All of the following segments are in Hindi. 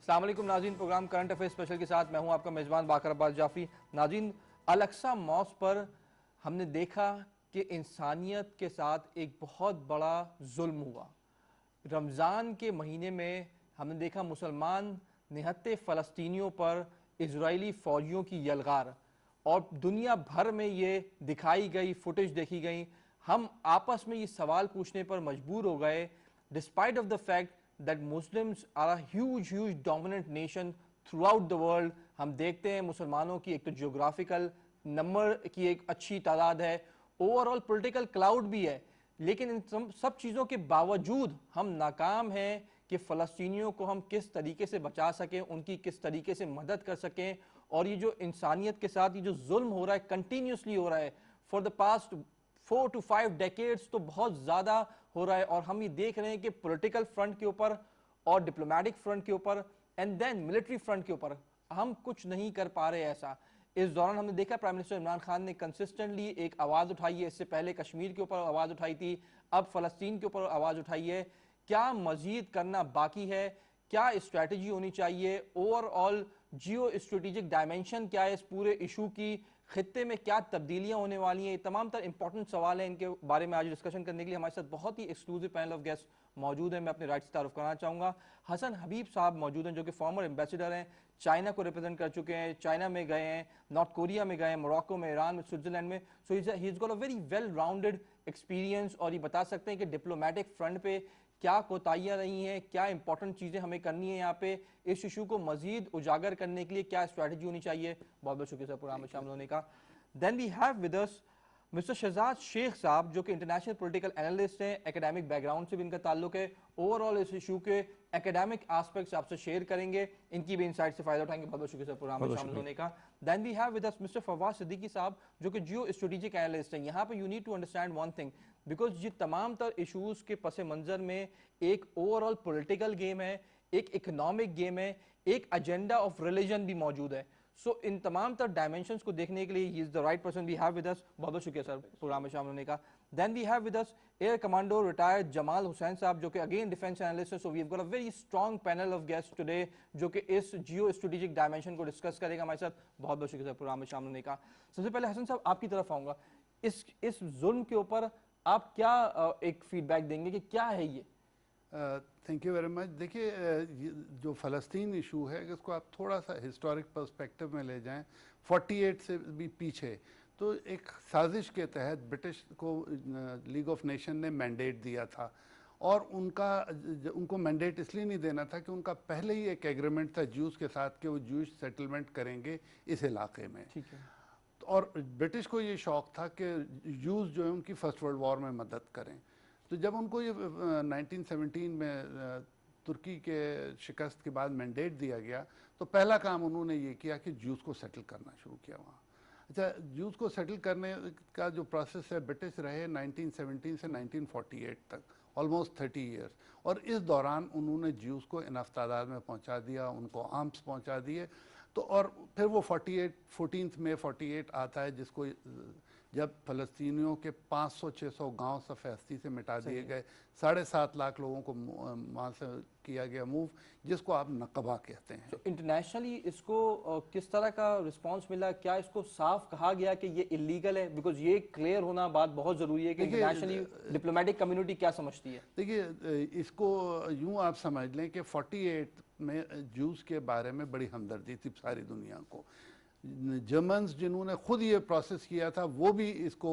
अस्सलाम वालेकुम नाज़रीन, प्रोग्राम करंट अफेयर स्पेशल के साथ मैं हूं आपका मेज़बान बाकर अब्बास जाफरी। नाज़रीन, अल-अक्सा मॉस्क पर हमने देखा कि इंसानियत के साथ एक बहुत बड़ा जुल्म हुआ। रमज़ान के महीने में हमने देखा मुसलमान निहत्ते फ़लस्तीनियों पर इजरायली फ़ौजियों की यलगार, और दुनिया भर में ये दिखाई गई, फुटेज देखी गई। हम आपस में ये सवाल पूछने पर मजबूर हो गए, despite of the fact that Muslims are a huge dominant nation throughout the world. हम देखते हैं मुसलमानों की एक तो जियोग्राफिकल नंबर की एक अच्छी तादाद है, ओवरऑल पॉलिटिकल क्लाउड भी है, लेकिन इन सब चीज़ों के बावजूद हम नाकाम हैं कि फ़लस्तीनियों को हम किस तरीके से बचा सकें, उनकी किस तरीके से मदद कर सकें। और ये जो इंसानियत के साथ ये जो जुल्म हो रहा है, कंटिन्यूसली हो रहा है for the past 4 to 5 decades, तो बहुत ज़्यादा हो रहा है। और हम ये देख रहे हैं कि पॉलिटिकल फ्रंट के ऊपर और डिप्लोमेटिक फ्रंट के ऊपर एंड देन मिलिट्री फ्रंट के ऊपर हम कुछ नहीं कर पा रहे। ऐसा इस दौरान हमने देखा प्राइम मिनिस्टर इमरान खान ने कंसिस्टेंटली एक आवाज़ उठाई है। इससे पहले कश्मीर के ऊपर आवाज़ उठाई थी, अब फ़लस्तीन के ऊपर आवाज़ उठाई है। क्या मजीद करना बाकी है? क्या स्ट्रैटेजी होनी चाहिए? ओवरऑल जियो स्ट्रेटेजिक डायमेंशन क्या है इस पूरे इशू की? खित्ते में क्या तब्दीलियां होने वाली हैं? ये तमाम तर इंपॉर्टेंट सवाल हैं। इनके बारे में आज डिस्कशन करने के लिए हमारे साथ बहुत ही एक्सक्लूसिव पैनल ऑफ गेस्ट मौजूद है। मैं अपने राइट से तारुफ करना चाहूँगा। हसन हबीब साहब मौजूद हैं, जो कि फॉर्मर एम्बेसडर हैं, चाइना को रिप्रेजेंट कर चुके हैं, चाइना में गए हैं, नॉर्थ कोरिया में गए हैं, मोरक्को में, ईरान में, स्विट्जरलैंड में। So he is got a very well rounded experience, और ये बता सकते हैं कि डिप्लोमेटिक फ्रंट पे क्या कोताहियां रही हैं, क्या इंपॉर्टेंट चीज़ें हमें करनी है यहाँ पे, इस इशू को मजीद उजागर करने के लिए क्या स्ट्रैटेजी होनी चाहिए। बहुत बहुत शुक्रिया सर प्रोग्राम में शामिल होने का। Then we have with us mister Shahzad Sheikh sahab, जो कि इंटरनेशनल पॉलिटिकल एनालिस्ट हैं, एकेडमिक बैकग्राउंड से भी इनका ताल्लुक है। ओवरऑल इस इशू के एकेडमिक एस्पेक्ट्स आपसे शेयर करेंगे, इनकी भी इंसाइट से फायदा उठाएंगे। बहुत बहुत शुक्रिया सर प्रोग्राम में शामिल होने का। Then we have with us mister Fawad Siddiqui sahab, जो कि जियो स्ट्रेटेजिक एनालिस्ट हैं। यहाँ पे you need to understand one thing, because ये तमाम तर इशूज के पस मंजर में एक ओवरऑल पॉलिटिकल गेम है, एक इकोनॉमिक गेम है, एक एजेंडा ऑफ रिलीजन भी मौजूद है। सो इन तमाम तर डायमेंशंस को देखने के लिए ही is the right person we have with us. बहुत बहुत शुक्रिया सर प्रोग्राम में शामिल होने का। Then we have with us air commando retired Jamal Hussain sahab, जो कि अगेन डिफेंस एनालिस्ट है। So we have got a very strong panel of guest today, जो कि इस जियो स्ट्रेटेजिक डायमेंशन को डिस्कस करेगा हमारे साथ। बहुत बहुत शुक्रिया सर प्रोग्राम में शामिल होने का। सबसे पहले हसन साहब आपकी तरफ आऊंगा, इस जुल्म के ऊपर आप क्या एक फीडबैक देंगे कि क्या है ये? Thank you very much. देखिए, जो फ़लस्तीन इशू है, इसको आप थोड़ा सा हिस्टोरिक पर्सपेक्टिव में ले जाएं, 48 से भी पीछे। तो एक साजिश के तहत ब्रिटिश को लीग ऑफ नेशन ने मैंडेट दिया था, और उनको मैंडेट इसलिए नहीं देना था कि उनका पहले ही एक एग्रीमेंट था ज्यूज़ के साथ कि वो ज्यूश सेटलमेंट करेंगे इस इलाके में। ठीक है। और ब्रिटिश को ये शौक़ था कि ज्यूज़ जो है उनकी फ़र्स्ट वर्ल्ड वॉर में मदद करें। तो जब उनको ये 1917 में तुर्की के शिकस्त के बाद मैंडेट दिया गया, तो पहला काम उन्होंने ये किया कि ज्यूज़ को सेटल करना शुरू किया वहाँ। अच्छा, ज्यूज़ को सेटल करने का जो प्रोसेस है, ब्रिटिश रहे 1917 से 1948 तक, ऑलमोस्ट 30 ईयर्स। और इस दौरान उन्होंने ज्यूज़ को इनफ तादाद में पहुँचा दिया, उनको आर्म्स पहुँचा दिए। तो और फिर वो 14 मई 48 आता है, जिसको जब फ़लस्तीनियों के 500-600 गांव सफ़ेस्ती से मिटा दिए गए, 7.5 लाख लोगों को वहाँ से किया गया मूव, जिसको आप नकबा कहते हैं। तो इंटरनेशनली इसको किस तरह का रिस्पांस मिला? क्या इसको साफ कहा गया कि ये इलीगल है? बिकॉज ये क्लियर होना बात बहुत ज़रूरी है कि इंटरनेशनली डिप्लोमेटिक कम्युनिटी क्या समझती है। देखिए, इसको यूँ आप समझ लें कि 48 में ज्यूज़ के बारे में बड़ी हमदर्दी थी सारी दुनिया को। जर्मन्स जिन्होंने खुद ये प्रोसेस किया था, वो भी इसको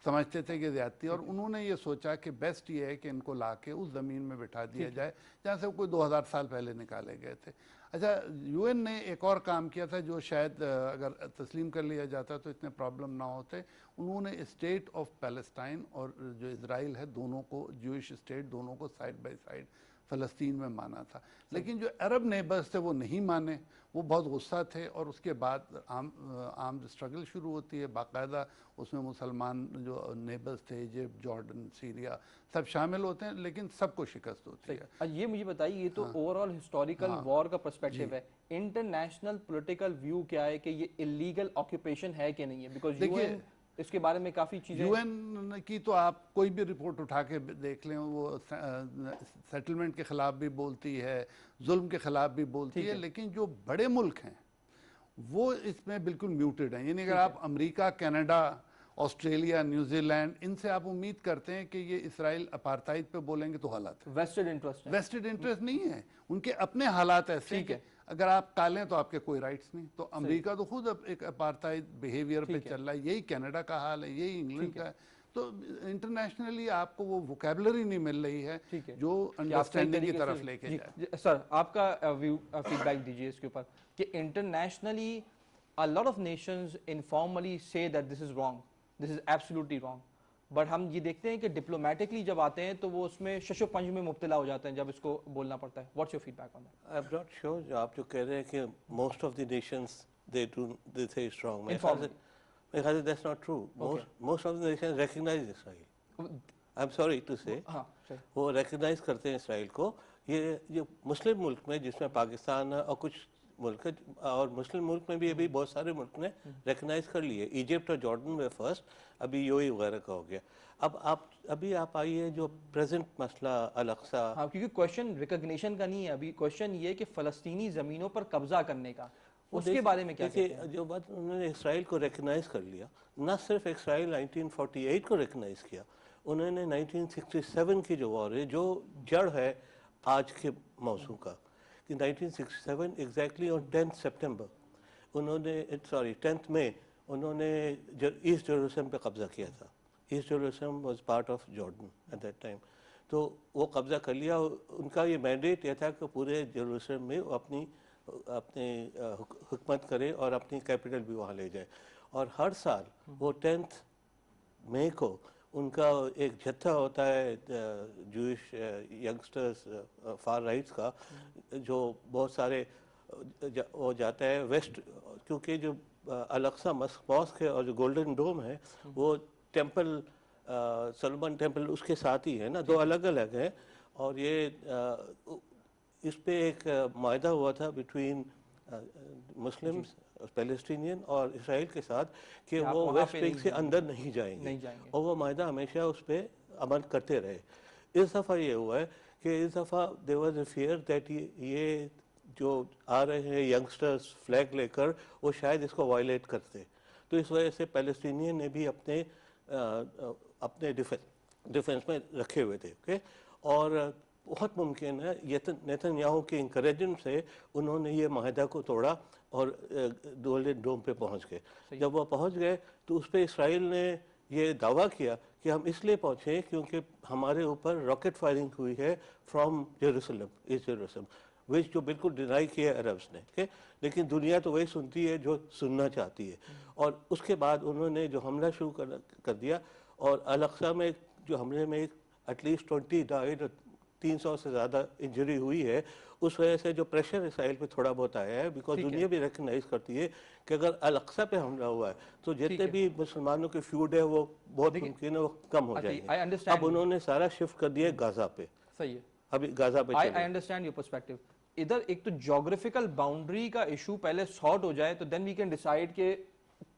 समझते थे कि ज़्यादती, और उन्होंने ये सोचा कि बेस्ट ये है कि इनको ला के उस ज़मीन में बिठा दिया जाए जहाँ से कोई 2000 साल पहले निकाले गए थे। अच्छा, यूएन ने एक और काम किया था जो शायद अगर तस्लीम कर लिया जाता तो इतने प्रॉब्लम ना होते। उन्होंने स्टेट ऑफ पैलेस्टाइन और जो इज़राइल है, दोनों को, ज्यूइश स्टेट, दोनों को साइड बाय साइड फ़लस्तीन में माना था। लेकिन जो अरब नेबर्स थे वो नहीं माने, वो बहुत गुस्सा थे, और उसके बाद आर्म्ड स्ट्रगल शुरू होती है बाकायदा। उसमें मुसलमान जो नेबर्स थे, इजिप्ट, जॉर्डन, सीरिया, सब शामिल होते हैं, लेकिन सबको शिकस्त होती है। ये मुझे बताइए, ये तो ओवरऑल हिस्टोरिकल वॉर का पर्सपेक्टिव है, इंटरनेशनल पॉलिटिकल व्यू क्या है कि ये इलीगल ऑक्यूपेशन है कि नहीं है? बिकॉज यूएन इसके बारे में काफ़ी चीज़ें। यूएन की तो आप कोई भी रिपोर्ट उठा के देख लें, वो सेटलमेंट के खिलाफ भी बोलती है, जुल्म के खिलाफ भी बोलती है, लेकिन जो बड़े मुल्क हैं वो इसमें बिल्कुल म्यूटेड हैं। यानी अगर आप अमेरिका, कनाडा, ऑस्ट्रेलिया, न्यूजीलैंड, इनसे आप उम्मीद करते हैं कि ये इसराइल अपार्थाइड पे बोलेंगे तो हालात है। वेस्टेड इंटरेस्ट, वेस्टेड इंटरेस्ट नहीं है, उनके अपने हालात ऐसे हैं कि अगर आप काले हैं तो आपके कोई राइट्स नहीं। तो अमेरिका तो खुद अब एक अपार्थाइड बिहेवियर पे चल रहा है, यही कनाडा का हाल है, यही इंग्लैंड का है। तो इंटरनेशनली आपको वो वोकेबलरी नहीं मिल रही है जो अंडरस्टैंडिंग की तरफ लेके जाए। सर आपका फीडबैक दीजिए इसके ऊपर कि internationally a lot of nations informally say that this is wrong, this is absolutely wrong, but हम ये देखते हैं कि डिप्लोमेटिकली जब आते हैं तो वो उसमें शशोपंज में मुब्तला हो जाते हैं जब इसको बोलना पड़ता है। What's your feedback on that? I am not sure, जो आप जो कह रहे हैं कि most of the nations they say it's wrong, मेरे ख्याल से that's not true. Most of the nations recognise Israel. I am sorry to say, वो रिकॉग्नाइज करते हैं इसराइल को। ये जो मुस्लिम मुल्क में, जिसमें पाकिस्तान और कुछ मुल्क, और मुस्लिम मुल्क में भी अभी बहुत सारे मुल्क ने रिकॉग्नाइज कर लिए। इजिप्ट और जॉर्डन में फर्स्ट, अभी यूएई वगैरह का हो गया। अब आप आइए जो प्रेजेंट मसला अल-अक्सा। हाँ, क्योंकि क्वेश्चन रिकॉग्निशन का नहीं है, अभी क्वेश्चन ये है कि फ़लस्तीनी ज़मीनों पर कब्जा करने का, उसके बारे में क्या कहते हैं? जो बात उन्होंने इसराइल को रिकॉग्नाइज कर लिया, ना सिर्फ इसराइल 1948 को रिकॉग्नाइज किया, उन्होंने 1967 की जो वॉर है, जो जड़ है आज के मौसू का, कि 1967 एग्जैक्टली ऑन 10 सितंबर उन्होंने, सॉरी 10 मई, उन्होंने ईस्ट जेरूसलम पे कब्जा किया था। East Jerusalem was part of Jordan at that time. तो वो कब्जा कर लिया। उनका ये मैंडेट यह था कि पूरे जेरूसलम में वो अपनी हुकूमत करे और अपनी कैपिटल भी वहाँ ले जाए। और हर साल वो 10 मई को उनका एक जत्था होता है जूइश यंगस्टर्स फार राइट्स का, जो बहुत सारे वो जाता है वेस्ट, क्योंकि जो अल-अक्सा मॉस्क है और जो गोल्डन डोम है वो टेंपल, सलोमन टेंपल उसके साथ ही है ना, दो अलग अलग हैं। और ये इस पे एक मायदा हुआ था बिटवीन मुस्लिम्स, पैलेस्टीनियन और इसराइल के साथ कि वो वेस्ट बैंक से अंदर नहीं जाएंगे, और वो मायदा हमेशा उस पर अमल करते रहे। इस दफ़ा ये हुआ है कि इस दफ़ा there was a fear that ये जो आ रहे हैं यंगस्टर्स फ्लैग लेकर, वो शायद इसको वायलेट करते। तो इस वजह से पैलेस्टीनियन ने भी अपने डिफेंस में रखे हुए थे। ओके, और बहुत मुमकिन है नेतन्याहू के इंकरेजमेंट से उन्होंने ये माहिदा को तोड़ा और गोल्डन डोम पे पहुंच गए। जब वो पहुंच गए तो उस पर इसराइल ने ये दावा किया कि हम इसलिए पहुंचे क्योंकि हमारे ऊपर रॉकेट फायरिंग हुई है फ्रॉम जेरूसलम, ईस्ट जेरूसलम, विच जो बिल्कुल डिनाई किया अरब्स ने। okay? लेकिन दुनिया तो वही सुनती है जो सुनना चाहती है। और उसके बाद उन्होंने जो हमला शुरू कर दिया, और अल-अक्सा में जो हमले में एटलीस्ट 20 डाइड, 300 से ज़्यादा इंजरी हुई है। उस वजह से जो प्रेशर इसराइल पे थोड़ा बहुत आया है, बिकॉज दुनिया भी रिकग्नाइज करती है कि अगर अल-अक्सा पे हमला हुआ है तो जितने भी मुसलमानों के फ्यूड है वो बहुत मुमकिन है वो कम हो जाएंगे। अब उन्होंने सारा शिफ्ट कर दिया गाजा पे। सही है, अभी गाजा पे आई अंडरस्टैंड योर पर्सपेक्टिव। इधर एक तो ज्योग्राफिकल बाउंड्री का इशू पहले सॉर्ट हो जाए तो देन वी कैन डिसाइड कि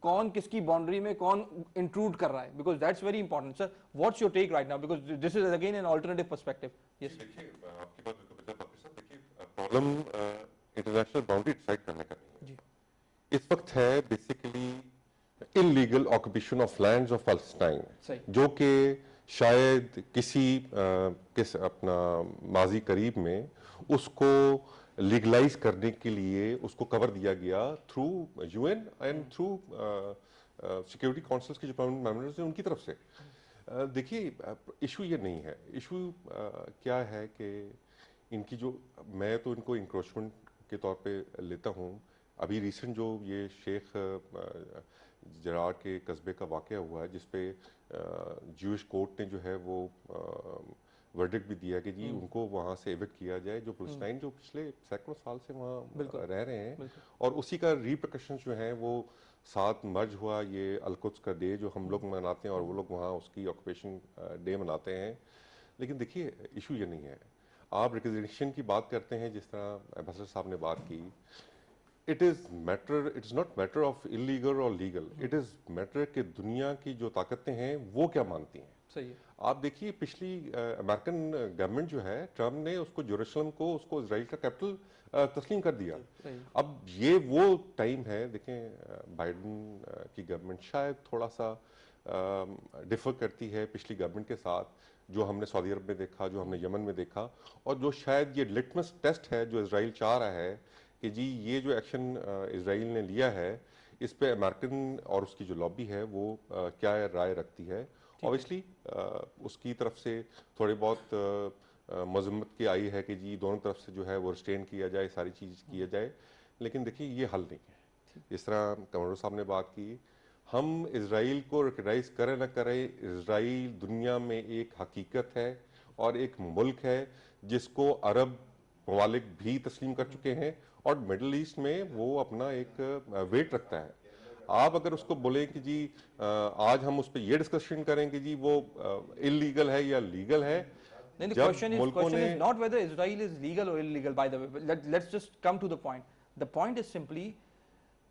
कौन किसकी बाउंड्री में कौन इंट्रूड कर रहा है, because that's very important. Sir what's your take right now, because this is again an alternative perspective. Yes, देखिए आपकी बात बिल्कुल देखिए प्रॉब्लम इंटरनेशनल बाउंड्री डिसाइड करने का नहीं है। इस वक्त है basically illegal occupation of lands of Palestine, जो कि शायद किस अपना माजी करीब में उसको लीगलाइज करने के लिए उसको कवर दिया गया through UN and through security councils के जो परमानेंट मेंबर्स हैं उनकी तरफ से। देखिए इशू ये नहीं है। इशू क्या है कि इनकी जो, मैं तो इनको इंक्रोचमेंट के तौर पे लेता हूँ। अभी रिसेंट जो ये शेख जरार के कस्बे का वाक़या हुआ है, जिसपे ज्यूइश कोर्ट ने जो है वो वर्डिक्ट भी दिया कि जी उनको वहाँ से एविक्ट किया जाए, जो पैलेस्टाइन जो पिछले सैकड़ों साल से वहाँ रह रहे हैं। और उसी का रिप्रकशन जो है वो 7 मर्ज हुआ ये अल-कुद्स का डे जो हम लोग मनाते हैं, और वो लोग वहाँ उसकी ऑक्यूपेशन डे मनाते हैं। लेकिन देखिए इशू ये नहीं है। आप रिकग्निशन की बात करते हैं, जिस तरह एम्बेसडर साहब ने बात की, it is not matter of illegal और लीगल, इट इज मैटर कि दुनिया की जो ताकतें हैं वो क्या मानती हैं। सही है। आप देखिए पिछली अमेरिकन गवर्नमेंट जो है, ट्रम्प ने उसको जेरूसलम को, उसको इजराइल का कैपिटल तस्लीम कर दिया। अब ये वो टाइम है, देखें बाइडेन की गवर्नमेंट शायद थोड़ा सा डिफर करती है पिछली गवर्नमेंट के साथ, जो हमने सऊदी अरब में देखा, जो हमने यमन में देखा, और जो शायद ये लिटमस टेस्ट है जो इजराइल चाह रहा है कि जी ये जो एक्शन इजराइल ने लिया है इस पे अमेरिकन और उसकी जो लॉबी है वो क्या राय रखती है। ऑब्वियसली उसकी तरफ से थोड़ी बहुत मजम्मत की आई है कि जी दोनों तरफ से जो है वो रिस्ट्रेन किया जाए, सारी चीज़ किया जाए, लेकिन देखिए ये हल नहीं है। जिस तरह कमर साहब ने बात की, हम इजराइल को रिकग्नाइज करें ना करें, इजराइल दुनिया में एक हकीकत है और एक मुल्क है जिसको अरब ममालिक भी तस्लीम कर चुके हैं और मिडल ईस्ट में वो अपना एक वेट रखता है। आप अगर उसको बोले कि जी आज हम उस पर ये डिस्कशन करें कि जी वो इलीगल है या लीगल है, the question is not whether Israel is legal or illegal, by the way. Let's just come to the point. The point is simply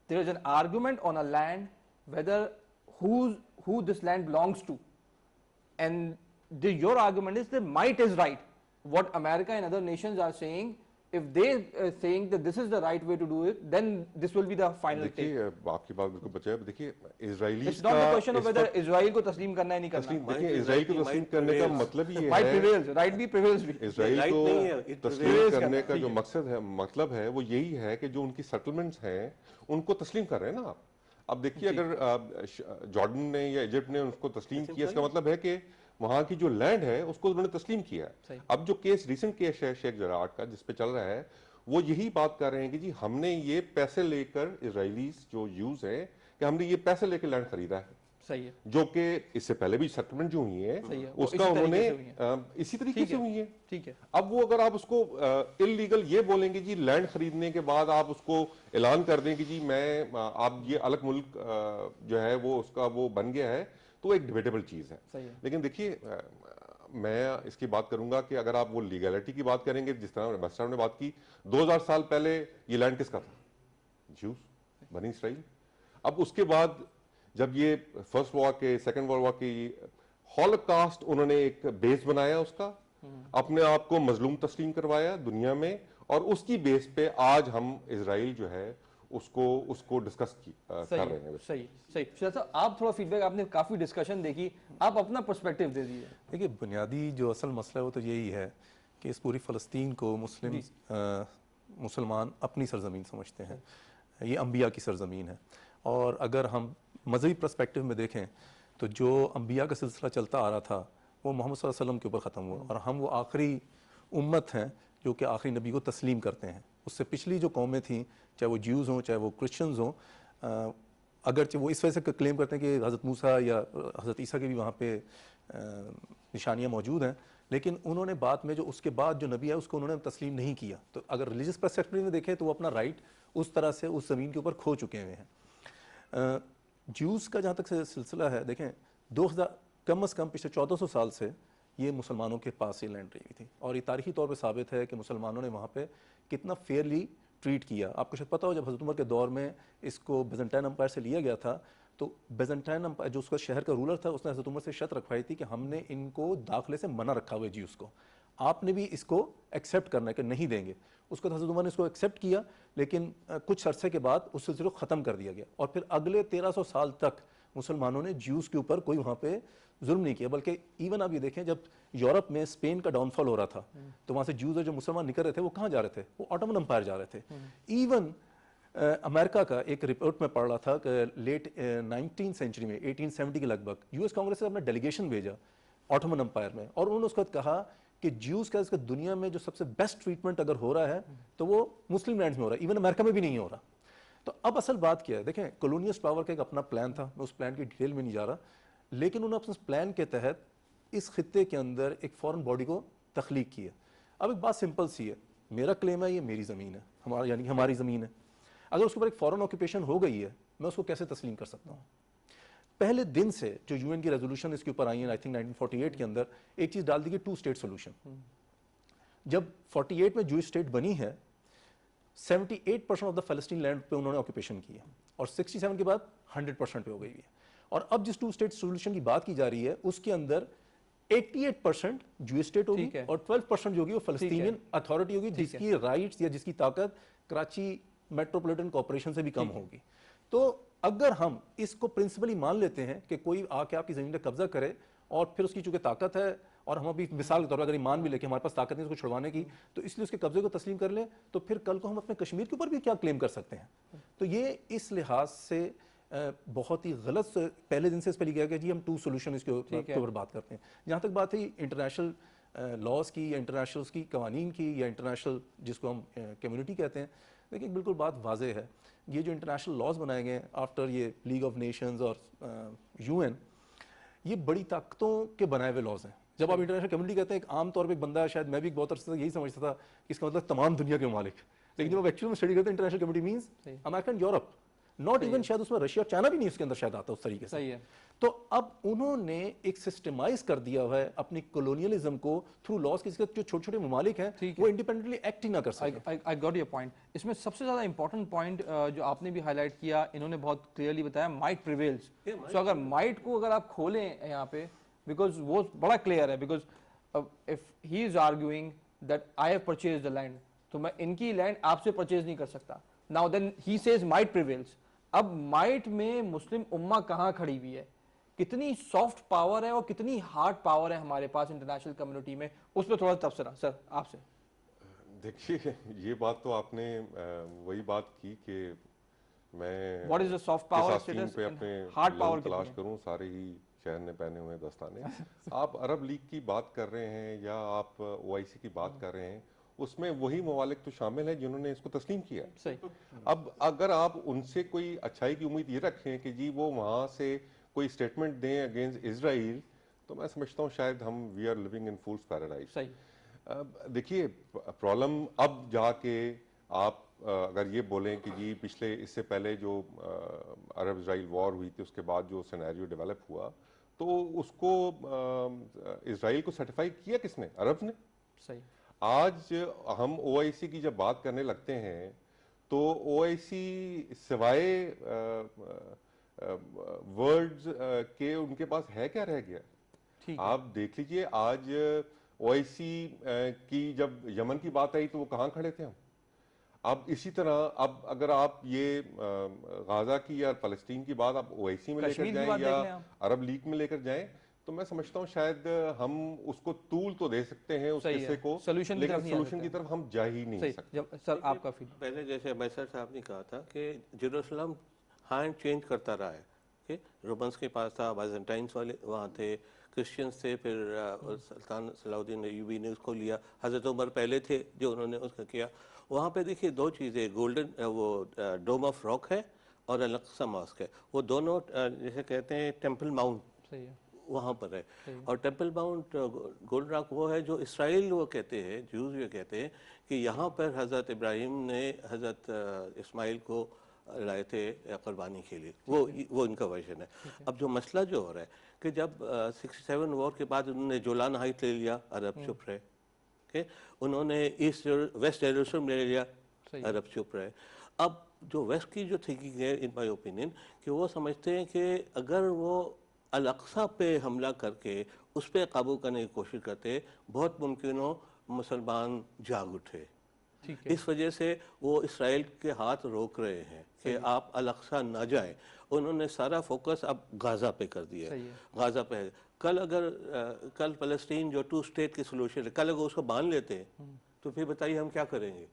there is an argument on a land whether who this land belongs to, and your argument is the might is right. What America and other nations are saying, if they saying that this is the right way to do it, then this will be the final take. देखिए आपकी बात बिल्कुल बचा है। देखिए Israeli It's not the question of whether Israel को तस्लीम करना है नहीं करना। देखिए इजराइल को तस्लीम करने का मतलब ये Might है, prevails, right भी prevails भी। इजराइल Right को नहीं है, it तस्लीम prevails करने करना, का ठीक जो है। मकसद है, मतलब है वो यही है कि जो उनकी सेटलमेंट्स हैं उनको तस्लीम कर रहे हैं ना आप। अब देखिए अगर जॉर्डन ने या इजिप्ट ने उसको तस्लीम किया, इसका मतलब है कि वहां की जो लैंड है उसको उन्होंने तस्लीम किया है। अब जो केस रिसेंट केस है शेख जराट का जिस पे चल रहा है, वो यही बात कर रहे हैं कि जी हमने ये पैसे लेकर, इजरायलीज जो यूज है कि हमने ये पैसे लेकर लैंड खरीदा है। सही है। जो कि इससे पहले भी सेटलमेंट जो हुई है उसका उन्होंने इसी तरीके से हुई है। ठीक है। अब वो अगर आप उसको इलीगल ये बोलेंगे जी लैंड खरीदने के बाद आप उसको ऐलान कर दें कि जी मैं आप ये अलग मुल्क जो है वो उसका वो बन गया है, तो एक डिबेटेबल चीज है। लेकिन देखिए मैं इसकी बात करूंगा कि अगर आप वो लीगैलिटी की बात करेंगे, जिस तरह बस्टर ने बात की, 2000 साल पहले ये लैंड किसका था? ज्यूस, बनी इसराइल। अब उसके बाद जब ये फर्स्ट वॉर के, सेकंड वर्ल्ड वॉर की हॉलोकॉस्ट उन्होंने एक बेस बनाया, उसका अपने आप को मजलूम तस्लीम करवाया दुनिया में, और उसकी बेस पे आज हम इजराइल जो है उसको डिस्कस कर रहे हैं। सही सही। आप थोड़ा फीडबैक, आपने काफी डिस्कशन देखी, आप अपना पर्सपेक्टिव दे दीजिए। देखिए बुनियादी जो असल मसला है वो तो यही है कि इस पूरी फ़लस्तीन को मुसलमान अपनी सरजमीन समझते हैं, ये अंबिया की सरजमीन है। और अगर हम मजहबी पर्सपेक्टिव में देखें तो जो अंबिया का सिलसिला चलता आ रहा था वो मोहम्मद सल्लल्लाहु अलैहि वसल्लम के ऊपर ख़त्म हुआ, और हम वो आखिरी उम्मत हैं जो कि आखिरी नबी को तस्लीम करते हैं। उससे पिछली जो कौमें थीं, चाहे वो ज्यूज़ हों चाहे वो क्रिश्चियंस हों, अगरचे वो इस वजह से क्लेम करते हैं कि हज़रत मूसा या हज़रत ईसा की भी वहाँ पे निशानियाँ मौजूद हैं, लेकिन उन्होंने बाद में जो उसके बाद जो नबी है उसको उन्होंने तस्लीम नहीं किया। तो अगर रिलीजियस पर्सपेक्टिव में देखें तो वो अपना राइट उस तरह से उस ज़मीन के ऊपर खो चुके हुए हैं। ज्यूज़ का जहाँ तक से सिलसिला है, देखें 2000 कम अज़ कम पिछले 1400 साल से ये मुसलमानों के पास ये लैंड रही थी, और ये तारीखी तौर पे साबित है कि मुसलमानों ने वहाँ पे कितना फेयरली ट्रीट किया। आपको शायद पता हो जब हज़रत उमर के दौर में इसको बेज़ंटाइन अम्पायर से लिया गया था, तो बेज़ंटाइन अम्पायर जो उसका शहर का रूलर था उसने हज़रत उमर से शर्त रखवाई थी कि हमने इनको दाखिले से मना रखा हुआ है ज्यूज़ को, आपने भी इसको एक्सेप्ट करना है कि नहीं देंगे। उसको हज़रत उमर ने इसको एक्सेप्ट किया, लेकिन कुछ अरसे के बाद उस सिलसिले को ख़त्म कर दिया गया, और फिर अगले 1300 साल तक मुसलमानों ने ज्यूज़ के ऊपर कोई वहाँ पे जुल्म नहीं किया। बल्कि इवन आप ये देखें जब यूरोप में स्पेन का डाउनफॉल हो रहा था तो वहाँ से ज्यूज़ जो मुसलमान निकल रहे थे वो कहाँ जा रहे थे? वो ऑटोमन अम्पायर जा रहे थे। इवन अमेरिका का एक रिपोर्ट में पढ़ रहा था कि लेट 19th सेंचुरी में 1870 के लगभग यूएस कांग्रेस ने अपना डेलीगेशन भेजा ऑटोमन अम्पायर में, और उन्होंने उसके बाद कहा कि ज्यूज़ का इसका दुनिया में जो सबसे बेस्ट ट्रीटमेंट अगर हो रहा है तो वो मुस्लिम लैंड्स में हो रहा है, इवन अमेरिका में भी नहीं हो रहा। तो अब असल बात क्या है, देखें कॉलोनियस्ट पावर का एक अपना प्लान था, मैं उस प्लान की डिटेल में नहीं जा रहा, लेकिन उन्होंने अपने प्लान के तहत इस खित्ते के अंदर एक फॉरेन बॉडी को तख्लीक किया। अब एक बात सिंपल सी है, मेरा क्लेम है ये मेरी ज़मीन है, हमारा यानी कि हमारी ज़मीन है, अगर उसके ऊपर एक फॉरेन ऑक्यूपेशन हो गई है मैं उसको कैसे तस्लीम कर सकता हूँ? पहले दिन से जो यूएन की रेजोल्यूशन इसके ऊपर आई है, आई थिंक 1948 के अंदर एक चीज़ डाल दी कि 2 स्टेट सोल्यूशन। जब 48 में जो स्टेट बनी है, 78% ऑफ द फ़लस्तीन लैंड पे उन्होंने ऑक्यूपेशन की है और 67 के बाद 100% पे हो गई है। और अब जिस 2 स्टेट सोल्यूशन की बात की जा रही है उसके अंदर 88% जूइश स्टेट होगी ठीक है। और 12% जो होगी वो फ़लस्तीनियन अथॉरिटी होगी, ठीक है। जिसकी राइट्स या जिसकी ताकत कराची मेट्रोपॉलिटन कॉर्पोरेशन से भी कम होगी। तो अगर हम इसको प्रिंसिपली मान लेते हैं कि कोई आके आपकी ज़मीन पर कब्जा करे और फिर उसकी चूंकि ताकत है, और हम अभी मिसाल के तौर पर अगर ईमान भी लेके हमारे पास ताकत नहीं उसको छुड़वाने की, तो इसलिए उसके कब्जे को तस्लीम कर लें, तो फिर कल को हम अपने कश्मीर के ऊपर भी क्या क्लेम कर सकते हैं। तो ये इस लिहाज से बहुत ही गलत पहले दिन से इस पर लिखा गया कि जी हम 2 सोल्यूशन इसके ऊपर बात करते हैं। जहाँ तक बात है इंटरनेशनल लॉज की या इंटरनेशनल की कवानीन की या इंटरनेशनल जिसको हम कम्युनिटी कहते हैं, देखिए बिल्कुल बात वाज़ेह है, ये जो इंटरनेशनल लॉज बनाए गए हैं आफ्टर ये लीग ऑफ नेशंस और UN, ये बड़ी ताकतों के बनाए हुए लॉज हैं। जब आप इंटरनेशनल कम्युनिटी कहते हैं, एक आम तौर पे एक बंदा, शायद मैं भी बहुत अरसे तक यही समझता था कि इसका मतलब तमाम दुनिया के ममालिक, लेकिन जब आप एक्चुअल में स्टडी करते हैं international community means America and Europe, not even शायद उसमें रशिया और चाइना भी नहीं उसके अंदर शायद आता उस तरीके से। सही है। तो अब उन्होंने एक सिस्टमाइज कर दिया हुआ है अपनी कॉलोनियलिज्म को थ्रू लॉज के, जो छोटे छोटे ममालिक हैं वो इंडिपेंडेंटली एक्ट ही ना कर सके। I got your point. इसमें सबसे ज्यादा इंपॉर्टेंट पॉइंट जो आपने भी हाईलाइट किया, इन्होंने बहुत क्लियरली बताया, माइट प्रिवेल्स। सो अगर माइट को अगर आप खोलें यहाँ पे, बिकॉज वो बड़ा क्लियर है, because if he is arguing that I have purchase the land, तो मैं इनकी लैंड आपसे परचेज नहीं कर सकता। Now then he says might prevails. अब माइट में मुस्लिम उम्मा कहाँ खड़ी हुई है, कितनी सॉफ्ट पावर है और कितनी हार्ड पावर है हमारे पास इंटरनेशनल कम्युनिटी में, उस पर थोड़ा तबसरा सर आपसे। देखिए ये बात तो आपने वही बात की कि मैं what is the soft power status पे अपने हार्ड पावर तलाश करूं, सारे ही शहर ने पहने हुए दस्ताने। आप अरब लीग की बात कर रहे हैं या आप OIC की बात कर रहे हैं, उसमें वही ममालिक तो शामिल है जिन्होंने इसको तस्लीम किया। सही। अब अगर आप उनसे कोई अच्छाई की उम्मीद ये रखें कि जी वो वहाँ से कोई स्टेटमेंट दें अगेंस्ट इजराइल, तो मैं समझता हूँ शायद हम we are living in fools paradise. सही। देखिए प्रॉब्लम अब जाके आप अगर ये बोलें कि जी पिछले इससे पहले जो अरब इजराइल वॉर हुई थी उसके बाद जो सिनेरियो डेवलप हुआ, तो उसको इजराइल को सर्टिफाई किया किसने? अरब ने। सही। आज हम OIC की जब बात करने लगते हैं तो OIC सिवाय वर्ड्स के उनके पास है क्या रह गया? आप देख लीजिए आज OIC की जब यमन की बात आई तो वो कहाँ खड़े थे हम। अब इसी तरह अब अगर आप ये गाजा की या फलस्तीन की बात आप OIC में लेकर जाएं या अरब लीग में लेकर जाएं, तो मैं समझता हूँ शायद हम उसको टूल तो दे सकते हैं उस किस्से को, लेकिन सोल्यूशन की तरफ हम जा ही नहीं सकते। सर आपका फील? पहले जैसे मैसर साहब ने कहा था कि जेरूसलम हैंड चेंज करता रहा है कि रोमन्स के पास था, बाइजेंटाइंस वाले वहाँ थे, क्रिश्चियंस थे, फिर सुल्तान सलाउद्दीन अय्यूबी ने उसको लिया, हज़रत उमर पहले थे जो उन्होंने उसका किया। वहाँ पे देखिए 2 चीज़ें, गोल्डन वो डोम ऑफ रॉक है और अल-अक्सा मॉस्क है, वो दोनों जैसे कहते हैं टेम्पल माउंट वहाँ पर है। और टेम्पल माउंट गोल्डन रॉक वो है जो इसराइल वो कहते हैं, जूस ये कहते हैं कि यहाँ पर हज़रत इब्राहिम ने हज़रत इस्माइल को लाए थे कुर्बानी के लिए, वो इनका वर्जन है। अब जो मसला जो हो रहा है कि जब 67 वॉर के बाद उन्होंने जोलान हाइट ले लिया, अरब चुप रहे, उन्होंने ईस्ट वेस्ट जेरूसलम ले लिया, अरब चुप रहे। अब जो वेस्ट की जो थिंकिंग है इन माय ओपिनियन कि वो समझते हैं कि अगर वो अल-अक्सा पे हमला करके उस पर काबू करने की कोशिश करते, बहुत मुमकिन हो मुसलमान जाग उठे। इस वजह से वो इसराइल के हाथ रोक रहे हैं कि आप अल-अक्सा ना जाएं। उन्होंने सारा फोकस अब गाज़ा पे कर दिया है। गाज़ा पे कल अगर कल फ़लस्तीन जो 2 स्टेट की सोल्यूशन है, कल अगर उसको मान लेते हैं तो फिर बताइए हम क्या करेंगे।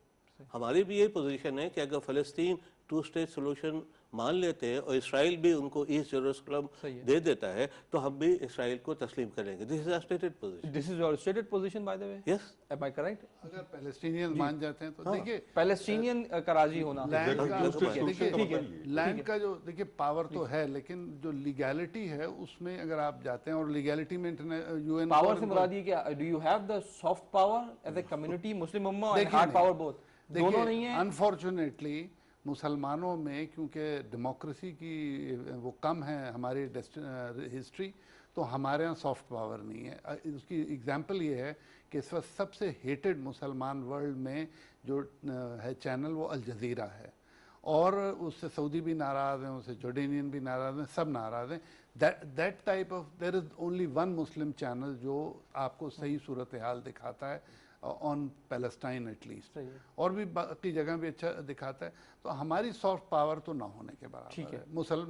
हमारी भी यही पोजीशन है कि अगर फ़लस्तीन 2 स्टेट सोल्यूशन मान लेते हैं और इसराइल भी उनको ईस्ट जेरूसलम दे देता है तो हम भी इसराइल को तस्लीम करेंगे। This is our stated position. This is your stated position by the way? Yes, am I correct? अगर पैलेस्टीनियन मान जाते हैं तो देखिए पैलेस्टीनियन का राजी होना, लैंड का जो देखिए पावर तो है, लेकिन जो लीगैलिटी है उसमें अगर आप जाते हैं और लीगैलिटी में UN पावर से मुराद ये क्या, do you have the soft power as a community, Muslim उम्मा एंड हार्ड पावर बोथ? दोनों नहीं है। अनफॉर्चुनेटली मुसलमानों में क्योंकि डेमोक्रेसी की वो कम है हमारी हिस्ट्री, तो हमारे यहाँ सॉफ्ट पावर नहीं है। उसकी एग्जांपल ये है कि इस वक्त सबसे हेटेड मुसलमान वर्ल्ड में जो है चैनल वो अल जज़ीरा है, और उससे सऊदी भी नाराज़ हैं, उससे जॉर्डेनियन भी नाराज़ हैं, सब नाराज़ हैं। That type of, there is only one Muslim channel जो आपको सही सूरत हाल दिखाता है ऑन पैलेस्टाइन एटलीस्ट, और भी बाकी जगह भी अच्छा दिखाता है। तो हमारी सॉफ्ट पावर तो ना होने के बराबर है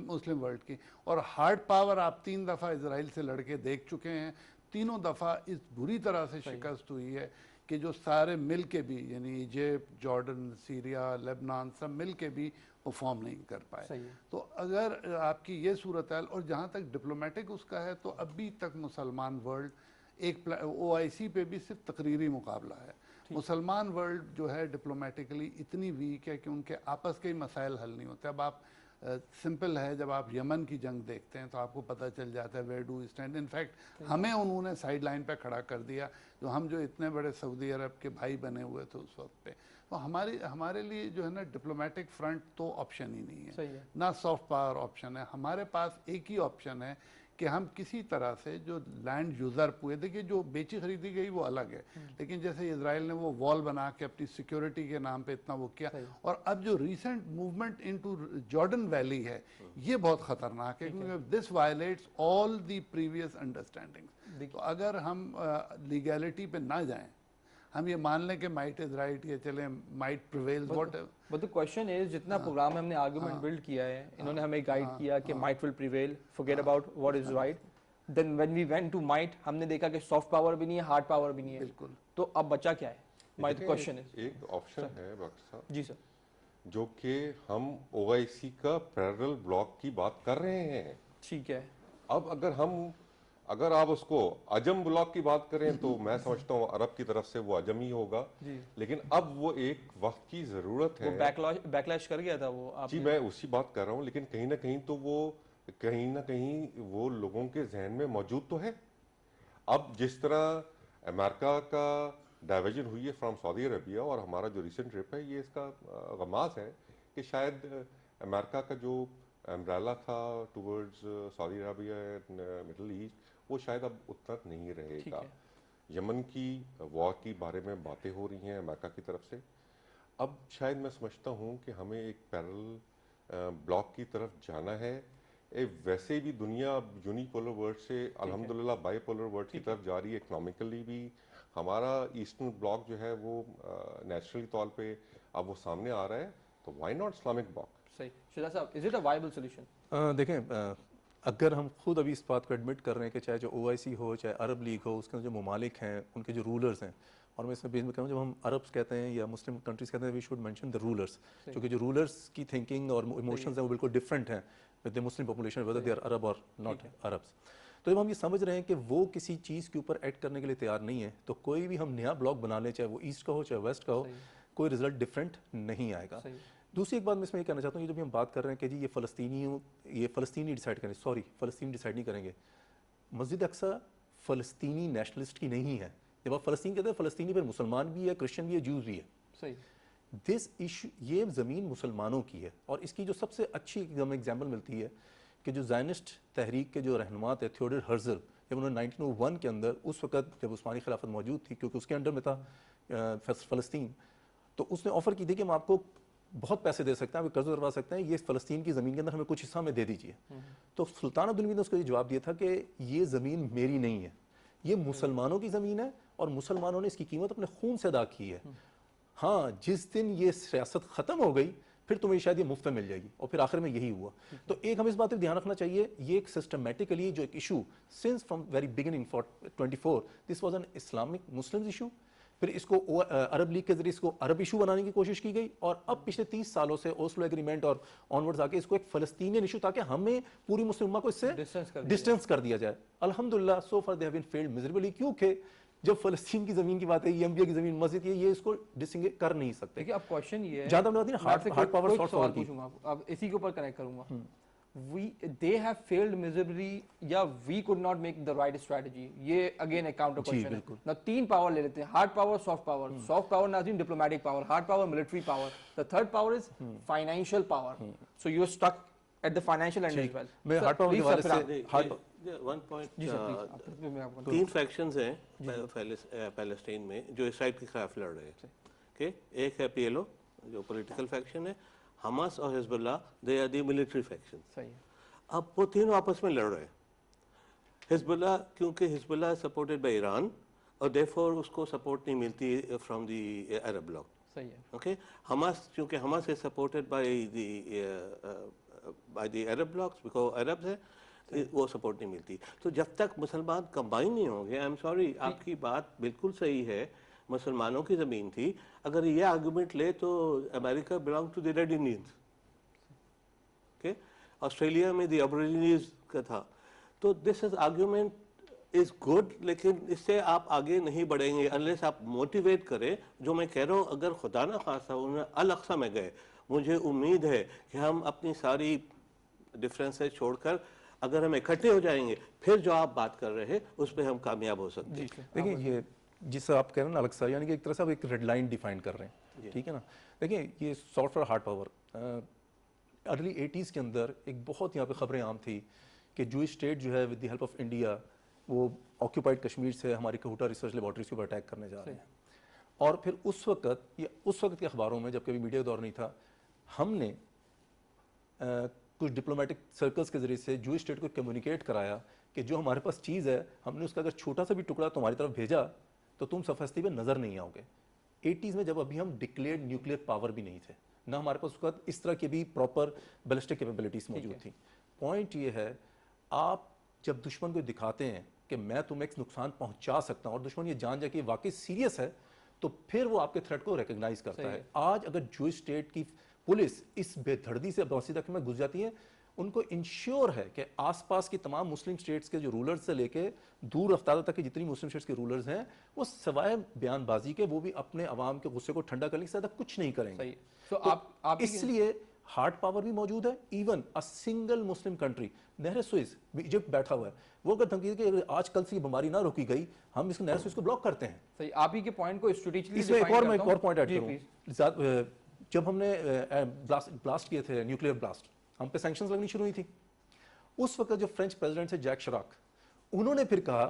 मुस्लिम वर्ल्ड की। और हार्ड पावर आप 3 दफ़ा इजराइल से लड़के देख चुके हैं, तीनों दफ़ा इस बुरी तरह से शिकस्त हुई है कि जो सारे मिल के भी, यानी इजिप्ट, जॉर्डन, सीरिया, लेबनान, सब मिल के भी परफॉर्म नहीं कर पाए। तो अगर आपकी ये सूरत है, और जहाँ तक डिप्लोमेटिक उसका है, तो अभी तक मुसलमान वर्ल्ड एक OIC पे भी सिर्फ तकरीरी मुकाबला है। मुसलमान वर्ल्ड जो है डिप्लोमेटिकली इतनी वीक है कि उनके आपस के ही मसाइल हल नहीं होते। अब आप सिंपल है, जब आप यमन की जंग देखते हैं तो आपको पता चल जाता है where do we stand. In fact हमें उन्होंने साइड लाइन पे खड़ा कर दिया, जो इतने बड़े सऊदी अरब के भाई बने हुए थे उस वक्त पे। तो हमारे लिए जो है ना डिप्लोमेटिक फ्रंट तो ऑप्शन ही नहीं है, ना सॉफ्ट पावर ऑप्शन है। हमारे पास एक ही ऑप्शन है कि हम किसी तरह से जो लैंड यूजर हुए, देखिए जो बेची खरीदी गई वो अलग है, लेकिन जैसे इजराइल ने वो वॉल बना के अपनी सिक्योरिटी के नाम पे इतना वो किया, और अब जो recent movement into Jordan valley है ये बहुत खतरनाक है, क्योंकि this violets all the previous understanding. तो अगर हम लीगैलिटी पे ना जाएं, हम ये मान लें कि माइट इज राइट, ये चले might prevails, whatever, but the question is, जितना प्रोग्राम में हमने आर्गुमेंट बिल्ड किया है, इन्होंने हमें गाइड किया कि might will prevail, forget about what is right, then when we went to might हमने देखा कि सॉफ्ट पावर भी नहीं है, हार्ड पावर भी नहीं है। बिल्कुल। तो अब बचा क्या है? माय क्वेश्चन इज, एक ऑप्शन है बख्श साहब जी सर, जो कि हम OIC का पैरेलल ब्लॉक की बात कर रहे हैं। ठीक है। अब अगर आप उसको अजम ब्लॉक की बात करें तो मैं समझता हूँ अरब की तरफ से वो अजम ही होगा, लेकिन अब वो एक वक्त की जरूरत है। वो बैकलैश कर गया था वो, जी मैं उसी बात कर रहा हूँ, लेकिन कहीं ना कहीं वो लोगों के जहन में मौजूद तो है। अब जिस तरह अमेरिका का डाइवर्जन हुई है फ्रॉम सऊदी अरबिया, और हमारा जो रिसेंट ट्रिप है ये इसका गमाज है कि शायद अमेरिका का जो अम्ब्रेला था towards Saudi Arabia and middle east, वो शायद अब उतना नहीं रहेगा। यमन की वॉर की बारे में बातें हो रही हैं अमेरिका की तरफ से। अब शायद मैं समझता हूँ कि हमें एक पैरेलल ब्लॉक की तरफ जाना है। वैसे भी दुनिया यूनिपोलर वर्ल्ड से अल्हम्दुलिल्लाह बाइपोलर वर्ल्ड की तरफ जा रही है। इकोनॉमिकली भी हमारा ईस्टर्न ब्लॉक जो है वो नेचुरली तौर पे अब वो सामने आ रहा है, तो व्हाई नॉट इस्लामिक ब्लॉक? सही। शिदा साहब, is it a viable solution? देखें, अगर हम खुद अभी इस बात को एडमिट कर रहे हैं कि चाहे जो OIC हो, चाहे अरब लीग हो, उसके जो ममालिक हैं, उनके जो रूलर्स हैं, और मैं इसमें बेस में कहूँ जब हम अरब्स कहते हैं या मुस्लिम कंट्रीज कहते हैं, we should mention the rulers, क्योंकि जो रूलर्स की थिंकिंग और इमोशंस हैं वो बिल्कुल डिफरेंट हैं with the Muslim population, whether they are Arab or not Arabs. तो जब हम ये समझ रहे हैं कि वो किसी चीज़ के ऊपर एक्ट करने के लिए तैयार नहीं है, तो कोई भी हम नया ब्लॉक बना लें, चाहे वो ईस्ट का हो चाहे वेस्ट का हो, कोई रिजल्ट डिफरेंट नहीं आएगा। दूसरी एक बात मैं इसमें ये कहना चाहता हूँ, जब हम बात कर रहे हैं कि जी ये फ़लस्तीनी डिसाइड करें, सॉरी फ़लस्तीन डिसाइड नहीं करेंगे। मस्जिद अक्सा फ़लस्तीनी नेशनलिस्ट की नहीं है। जब आप फ़लस्तीन कहते हैं, फ़लस्तीनी पर मुसलमान भी है, क्रिश्चियन भी है, ज्यूज़ भी है। सही। दिस इशू, ये ज़मीन मुसलमानों की है, और इसकी जो सबसे अच्छी हमें एग्जाम्पल मिलती है कि जो ज़ायनिस्ट तहरीक के जो रहनुमा थे थियोडोर हर्ज़ल, जब उन्होंने 1901 के अंदर, उस वक्त जब उस्मानी खिलाफत मौजूद थी, क्योंकि उसके अंडर में था फ़लस्तीन, तो उसने ऑफ़र की थी कि हम आपको बहुत पैसे दे सकते हैं, आप कर्ज उतरवा सकते हैं, ये फ़लस्तीन की ज़मीन के अंदर हमें कुछ हिस्सा में दे दीजिए। तो सुल्तान अब्दुल हमीद ने उसको ये जवाब दिया था कि ये ज़मीन मेरी नहीं है, ये मुसलमानों की ज़मीन है, और मुसलमानों ने इसकी कीमत अपने खून से अदा की है। हाँ, जिस दिन ये सियासत ख़त्म हो गई, फिर तुम्हें शायद ये मुफ्त में मिल जाएगी, और फिर आखिर में यही हुआ। तो एक हमें इस बात पर ध्यान रखना चाहिए, ये एक सिस्टमेटिकली जो एक issue since from very beginning for 24 this was an Islamic Muslim issue, फिर इसको अरब लीग के जरिए इसको अरब इशू बनाने की कोशिश की गई, और अब पिछले 30 सालों से ओस्लो एग्रीमेंट और ऑनवर्ड्स आके इसको एक फ़लस्तीनियन इशू, ताकि हमें पूरी मुस्लिम उम्मा को इससे डिस्टेंस कर दिया जाए। अल्हम्दुलिल्लाह so far they have been failed miserably, क्योंकि जब फ़लस्तीन की ज़मीन की बात है, ये अंबिया की ज़मीन, मस्जिद की, ये इसको डिस्टिंग्विश कर नहीं सकते। देखिए, अब क्वेश्चन ये है, ज़्यादा बात नहीं, हार्ड पावर सॉफ्ट पावर की। अब इसी के ऊपर कनेक्ट करूंगा। they have failed miserably, या we could not make the right strategy, ये again एक counter question है। now 3 पावर ले लेते हैं, hard power, soft power. Soft power नाज़रीन diplomatic power, hard power military power, the third power is financial power. so you are stuck at the financial end as well। मैं हार्ड पावर के हवाले से वन पॉइंट, जी सर प्लीज मैं आपको 3 फैक्शंस हैं पैलेस्टीन में जो इसराइल के खिलाफ लड़ रहे हैं। ओके, एक है पीएलओ जो पॉलिटिकल फैक्शन है, हमास और Hezbollah they are the military faction. सही है। अब वो तीनों आपस में लड़ रहे हैं। हिजबुल्लाह, क्योंकि हिजबुल्लाह सपोर्टेड बाय ईरान और देयरफॉर उसको सपोर्ट नहीं मिलती फ्रॉम द अरब ब्लॉक। सही है। ओके, हमास, क्योंकि Hamas is supported by the Arab blocks because Arabs है, वो सपोर्ट नहीं मिलती। तो जब तक मुसलमान कंबाइन नहीं होंगे, आई एम सॉरी, आपकी बात बिल्कुल सही है, मुसलमानों की ज़मीन थी। अगर ये आर्गूमेंट ले तो America belong to the Red Indians, okay, Australia में द एबोरिजिनीज का था। तो this is argument is good, लेकिन इससे आप आगे नहीं बढ़ेंगे अनलेस आप मोटिवेट करें। जो मैं कह रहा हूँ, अगर खुदा ना खास्ता उन्हें अल अक्सा में गए, मुझे उम्मीद है कि हम अपनी सारी डिफरेंसेस छोड़कर अगर हम इकट्ठे हो जाएंगे, फिर जो आप बात कर रहे हैं उस पर हम कामयाब हो सकते हैं। देखिए, ये जिस आप कह रहे हैं ना अलग सा, यानी कि एक तरह से आप एक रेड लाइन डिफाइन कर रहे हैं, ठीक है ना। देखिए, ये software hard power, early 80s के अंदर एक बहुत यहाँ पे खबरें आम थी कि जूइश स्टेट जो है with the help of India वो ऑक्यूपाइड कश्मीर से हमारी कहूटा रिसर्च लेबॉर्ट्रीज के ऊपर अटैक करने जा रहे हैं। और फिर उस वक्त के अखबारों में, जब कभी मीडिया दौर नहीं था, हमने कुछ डिप्लोमेटिक सर्कल्स के जरिए से जूइश स्टेट को कम्युनिकेट कराया कि जो हमारे पास चीज़ है, हमने उसका अगर छोटा सा भी टुकड़ा तुम्हारी तरफ भेजा तो तुम सफास्ती पे नज़र नहीं आओगे। 80s में जब अभी हम डिक्लेयर्ड न्यूक्लियर पावर भी नहीं थे, ना हमारे पास उसका इस तरह की भी प्रॉपर बैलिस्टिक कैपेबिलिटीज मौजूद थी। पॉइंट ये है, आप जब दुश्मन को दिखाते हैं कि मैं तुम्हें एक नुकसान पहुंचा सकता हूं और दुश्मन ये जान जाए कि वाकई सीरियस है, तो फिर वो आपके थ्रेट को रिकॉग्नाइज करता है। आज अगर जूइश स्टेट की पुलिस इस बेधड़दी से बसीदा में घुस जाती है, उनको इंश्योर है कि आसपास की तमाम मुस्लिम स्टेट्स के जो रूलर्स से लेके दूर रफ्तार तक की जितनी मुस्लिम स्टेट्स के रूलर्स हैं, वो सिवाय बयानबाजी के वो भी अपने अवाम के गुस्से को ठंडा करने से ज़्यादा कुछ नहीं करेंगे। तो आप इसलिए हार्ड पावर भी मौजूद है। Even a single Muslim country, नहर सुएज, इजिप्ट बैठा हुआ है, वो अगर धमकी कि आज कल से ये बीमारी ना रोकी गई, हम इस नहर सुएज को ब्लॉक करते हैं। सही, आप ही के पॉइंट को स्ट्रेटेजिकली इसमें एक और पॉइंट ऐड करूं। जब हमने ब्लास्ट किए थे, न्यूक्लियर ब्लास्ट, हम पे सैंक्शंस लगनी शुरू हुई थी। उस वक्त जो फ्रेंच प्रेसिडेंट थे जैक शिराक, उन्होंने फिर कहा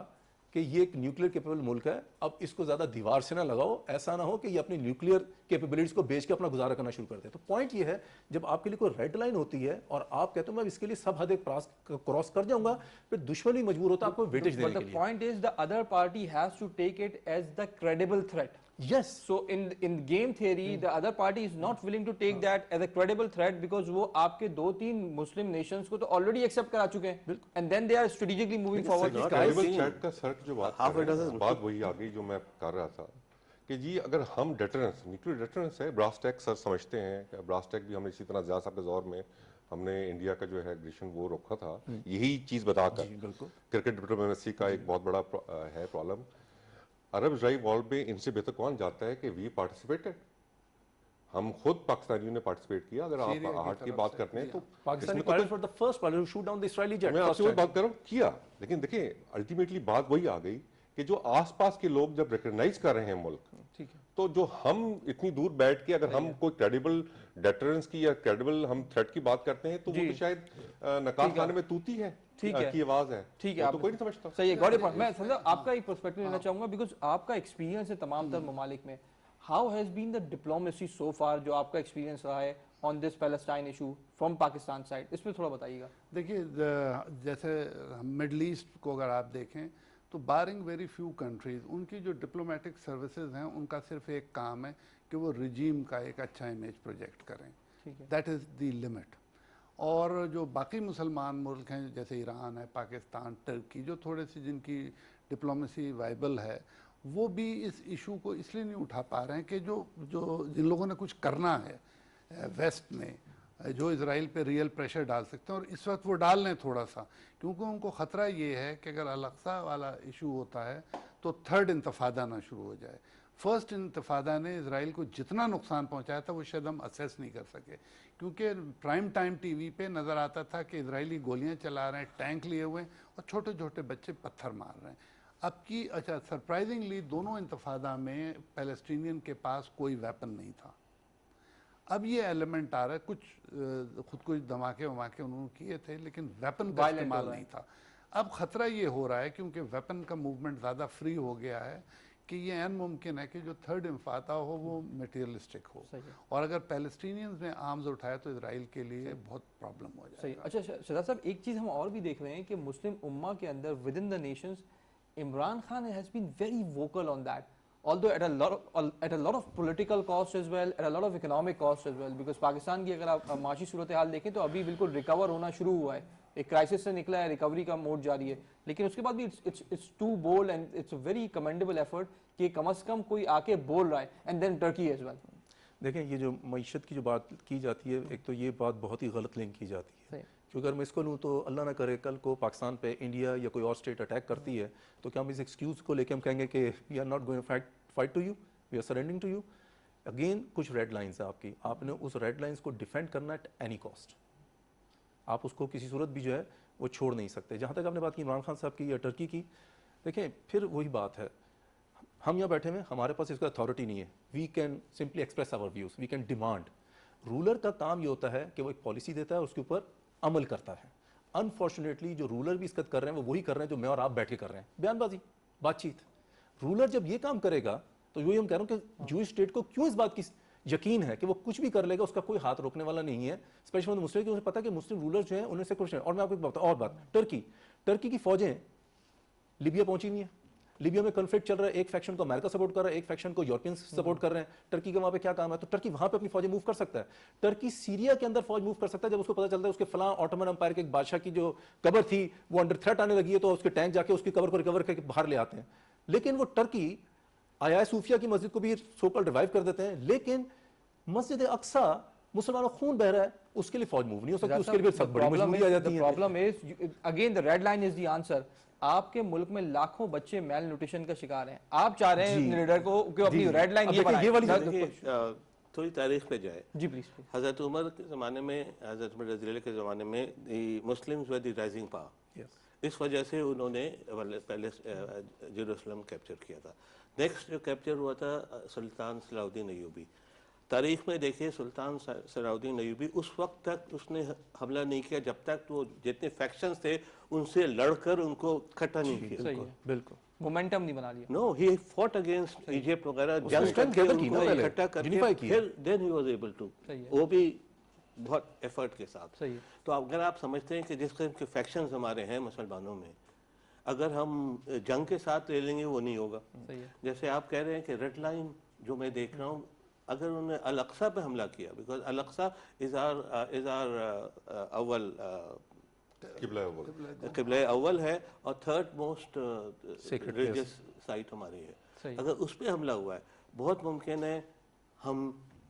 कि ये एक न्यूक्लियर कैपेबल मुल्क है, अब इसको ज़्यादा दीवार से ना लगाओ, ऐसा ना हो कि ये अपनी न्यूक्लियर कैपेबिलिटीज को बेच के अपना गुजारा करना शुरू कर दे। तो पॉइंट ये है, जब आपके लिए कोई रेड लाइन होती है और आप कहते हो मैं इसके लिए सब हद क्रॉस कर जाऊंगा, फिर दुश्मन भी मजबूर होता है आपको वेटेज देने के लिए। Point is the other party has to take it as the credible threat. Yes. So in game theory, the other party is not willing to take that as a credible threat because वो आपके 2-3 मुस्लिम nations को तो already accept करा चुके हैं, and then they are strategically moving forward. credible threat का सर जो बात वही आ गई जो मैं कर रहा था कि जी अगर हम डेटरेंस, न्यूक्लियर डेटरेंस है, ब्रास टैग सर समझते हैं, ब्रास टैग भी हमने इसी तरह ज़िया साहब के दौर में हमने इंडिया का जो है एग्रेशन वो रोका था, यही चीज़ बताकर। क्रिकेट डिप्लोमेसी का एक बहुत बड़ा है प्रॉब्लम। अरब इजराइल वॉर में इनसे बेहतर कौन जाता है कि वी पार्टिसिपेटेड, हम खुद पाकिस्तानियों ने पार्टिसिपेट किया। अगर आप हार्ट की बात करते हैं तो Pakistani pilot for the first pilot who shoot down the Israeli jet, मैं आपसे वही बात कर रहा हूँ, किया। लेकिन देखिए अल्टीमेटली बात वही आ गई कि जो आसपास के लोग जब रिकॉग्नाइज कर रहे हैं मुल्क, ठीक है, तो जो हम इतनी दूर बैठ के अगर हम कोई क्रेडिबल डेटरेंस की या क्रेडिबल हम थ्रेट की बात करते हैं, तो वो तो शायद नकाब खाने में तूती है, ठीक है, की आवाज है, ठीक है, तो कोई नहीं समझता। सही है, गॉट इट पॉइंट। मैं समझा आपका एक पर्सपेक्टिव लेना चाहूंगा बिकॉज आपका एक्सपीरियंस है तमाम तर ममालिक में। How has been the diplomacy so far, जो आपका एक्सपीरियंस रहा है on this Palestine issue from Pakistan side, इस पर थोड़ा बताइएगा। देखिए, जैसे मिडल ईस्ट को अगर आप देखें तो बारिंग वेरी फ्यू कंट्रीज, उनकी जो डिप्लोमेटिक सर्विसेज हैं उनका सिर्फ एक काम है कि वो रिजीम का एक अच्छा इमेज प्रोजेक्ट करें, दैट इज़ द लिमिट। और जो बाकी मुसलमान मुल्क हैं जैसे ईरान है, पाकिस्तान, टर्की, जो थोड़े से जिनकी डिप्लोमेसी वाइबल है, वो भी इस इशू को इसलिए नहीं उठा पा रहे हैं कि जो जिन लोगों ने कुछ करना है वेस्ट में, जो इजराइल पे रियल प्रेशर डाल सकते हैं, और इस वक्त वो डाल लें थोड़ा सा, क्योंकि उनको ख़तरा ये है कि अगर अल-अक़सा वाला इशू होता है तो थर्ड इंतफादा ना शुरू हो जाए। फर्स्ट इंतफादा ने इजराइल को जितना नुकसान पहुंचाया था वो शायद हम असेस नहीं कर सके, क्योंकि प्राइम टाइम टीवी पे नज़र आता था कि इजरायली गोलियां चला रहे हैं, टैंक लिए हुए हैं और छोटे छोटे बच्चे पत्थर मार रहे हैं। अब की अच्छा सरप्राइजिंगली दोनों इंतफादा में पैलेस्टीनियन के पास कोई वेपन नहीं था। अब ये एलिमेंट आ रहा है, कुछ खुद को धमाके वमाके उन्होंने किए थे लेकिन वेपन का इस्तेमाल नहीं था। अब ख़तरा ये हो रहा है क्योंकि वेपन का मूवमेंट ज़्यादा फ्री हो गया है कि ये ऐन मुमकिन है कि जो थर्ड इंफाता हो वो मटेरियलिस्टिक हो, और अगर पैलेस्टीनियंस ने आर्म्स उठाए तो इसराइल के लिए बहुत प्रॉब्लम हो सही। जाएगा। अच्छा शहजाद साहब, एक चीज़ हम और भी देख रहे हैं कि मुस्लिम उम्मा के अंदर within the nations Imran Khan has been very vocal on that, although at a lot of political cost as well, at a lot of economic cost as well, because Pakistan की अगर आप माशी सूरत हाल देखें तो अभी बिल्कुल रिकवर होना शुरू हुआ है, एक क्राइसिस से निकला है, रिकवरी का मोड जारी है, लेकिन उसके बाद भी it's too bold and it's a very commendable effort कि कम से कम कोई आके बोल रहा है, and then Turkey as well. देखें, ये जो मईशत की जो बात की जाती है, एक तो ये बात बहुत ही गलत लिंक की जाती है, क्योंकि अगर मैं इसको लूँ तो अल्लाह ना करे कल को पाकिस्तान पे इंडिया या कोई और स्टेट अटैक करती है तो क्या हम इस एक्सक्यूज़ को लेके हम कहेंगे कि we are not going fight to you, we are surrendering to you. Again कुछ रेड लाइंस है आपकी, आपने उस रेड लाइंस को डिफेंड करना एट एनी कॉस्ट, आप उसको किसी सूरत भी जो है वो छोड़ नहीं सकते। जहाँ तक आपने बात की इमरान खान साहब की या टर्की की, देखें फिर वही बात है, हम यहाँ बैठे हुए, हमारे पास इसका अथॉरिटी नहीं है, we can simply express our views, we can demand. Ruler का काम ये होता है कि वो एक पॉलिसी देता है और उसके ऊपर अमल करता है। अनफॉर्चुनेटली जो रूलर भी इसका कर रहे हैं वो वही कर रहे हैं जो मैं और आप बैठ के कर रहे हैं, बयानबाजी, बातचीत। रूलर जब ये काम करेगा तो वही हम कह रहे हैं कि जूइश स्टेट को क्यों इस बात की यकीन है कि वो कुछ भी कर लेगा, उसका कोई हाथ रोकने वाला नहीं है, स्पेशली मुस्लिम, उन्हें पता है कि मुस्लिम रूलर जो हैं उन्हें से कुछ नहीं। और मैं आपको एक बात, और बात, टर्की की फौजें लीबिया पहुंची हुई हैं, लीबिया में कॉन्फ्लिक्ट चल रहा है, एक फैक्शन को अमेरिका सपोर्ट कर रहा है, एक फैक्शन को यूरोपियंस सपोर्ट कर रहे हैं, टर्की का वहां पे क्या काम है? तो टर्की वहां पे अपनी फौजें मूव कर सकता है। टर्की सीरिया के अंदर फौज मूव कर सकता है जब उसको पता चलता है उसके फलां ऑटोमन एम्पायर के एक बादशाह की जो कबर थी वो अंडर थ्रेट आने लगी है, तो उसके टैंक जाके उसकी कबर को रिकवर करके बाहर ले आते हैं। लेकिन वो टर्की आया सूफिया की मस्जिद को भी सो कॉल्ड रिवाइव कर देते हैं, लेकिन मस्जिद अक्सा मुसलमानों खून बह रहा है, उसके लिए फौज मूव नहीं हो सकती, उसके लिए सब बड़ी मजबूरी आ जाती है। Problem is again the red line is the answer. आपके मुल्क में लाखों बच्चे मेल न्यूट्रिशन का शिकार हैं, आप चाह रहे हैं लीडर को कि अपनी रेड लाइन ये वाली थोड़ी तारीख पे जाए। जी प्लीज। हजरत उमर के ज़माने में, हजरत उमर रज़ी अल्लाह के ज़माने में Muslims were the rising power, इस वजह से उन्होंने पहले जेरूसलम कैप्चर किया था। नेक्स्ट जो कैप्चर हुआ था सुल्तान सलाउद्दीन अय्यूबी, तारीख में देखिए सुल्तान सलाउद्दीन अय्यूबी उस वक्त तक उसने हमला नहीं किया जब तक वो जितने फैक्शंस थे उनसे लड़कर उनको इकट्ठा नहीं किया, बिल्कुल मोमेंटम नहीं बना लिया। No, he fought against Egypt वगैरह, जंग करके उनको इकट्ठा करके फिर then he was able to, वो भी बहुत एफर्ट के साथ। सही है। तो अगर आप समझते हैं कि जिस किस्म के फैक्शंस हमारे हैं मुसलमानों में, अगर हम जंग के साथ ले लेंगे वो नहीं होगा। जैसे आप कह रहे हैं कि रेड लाइन जो मैं देख रहा हूँ, अगर उन्होंने अल-अक्सा पे हमला किया, बिकॉज अल-अक्सा इज आवर अव्वल क़िबला अव्वल है और थर्ड मोस्ट रिलीजियस साइट हमारी है। अगर उस पर हमला हुआ है, बहुत मुमकिन है हम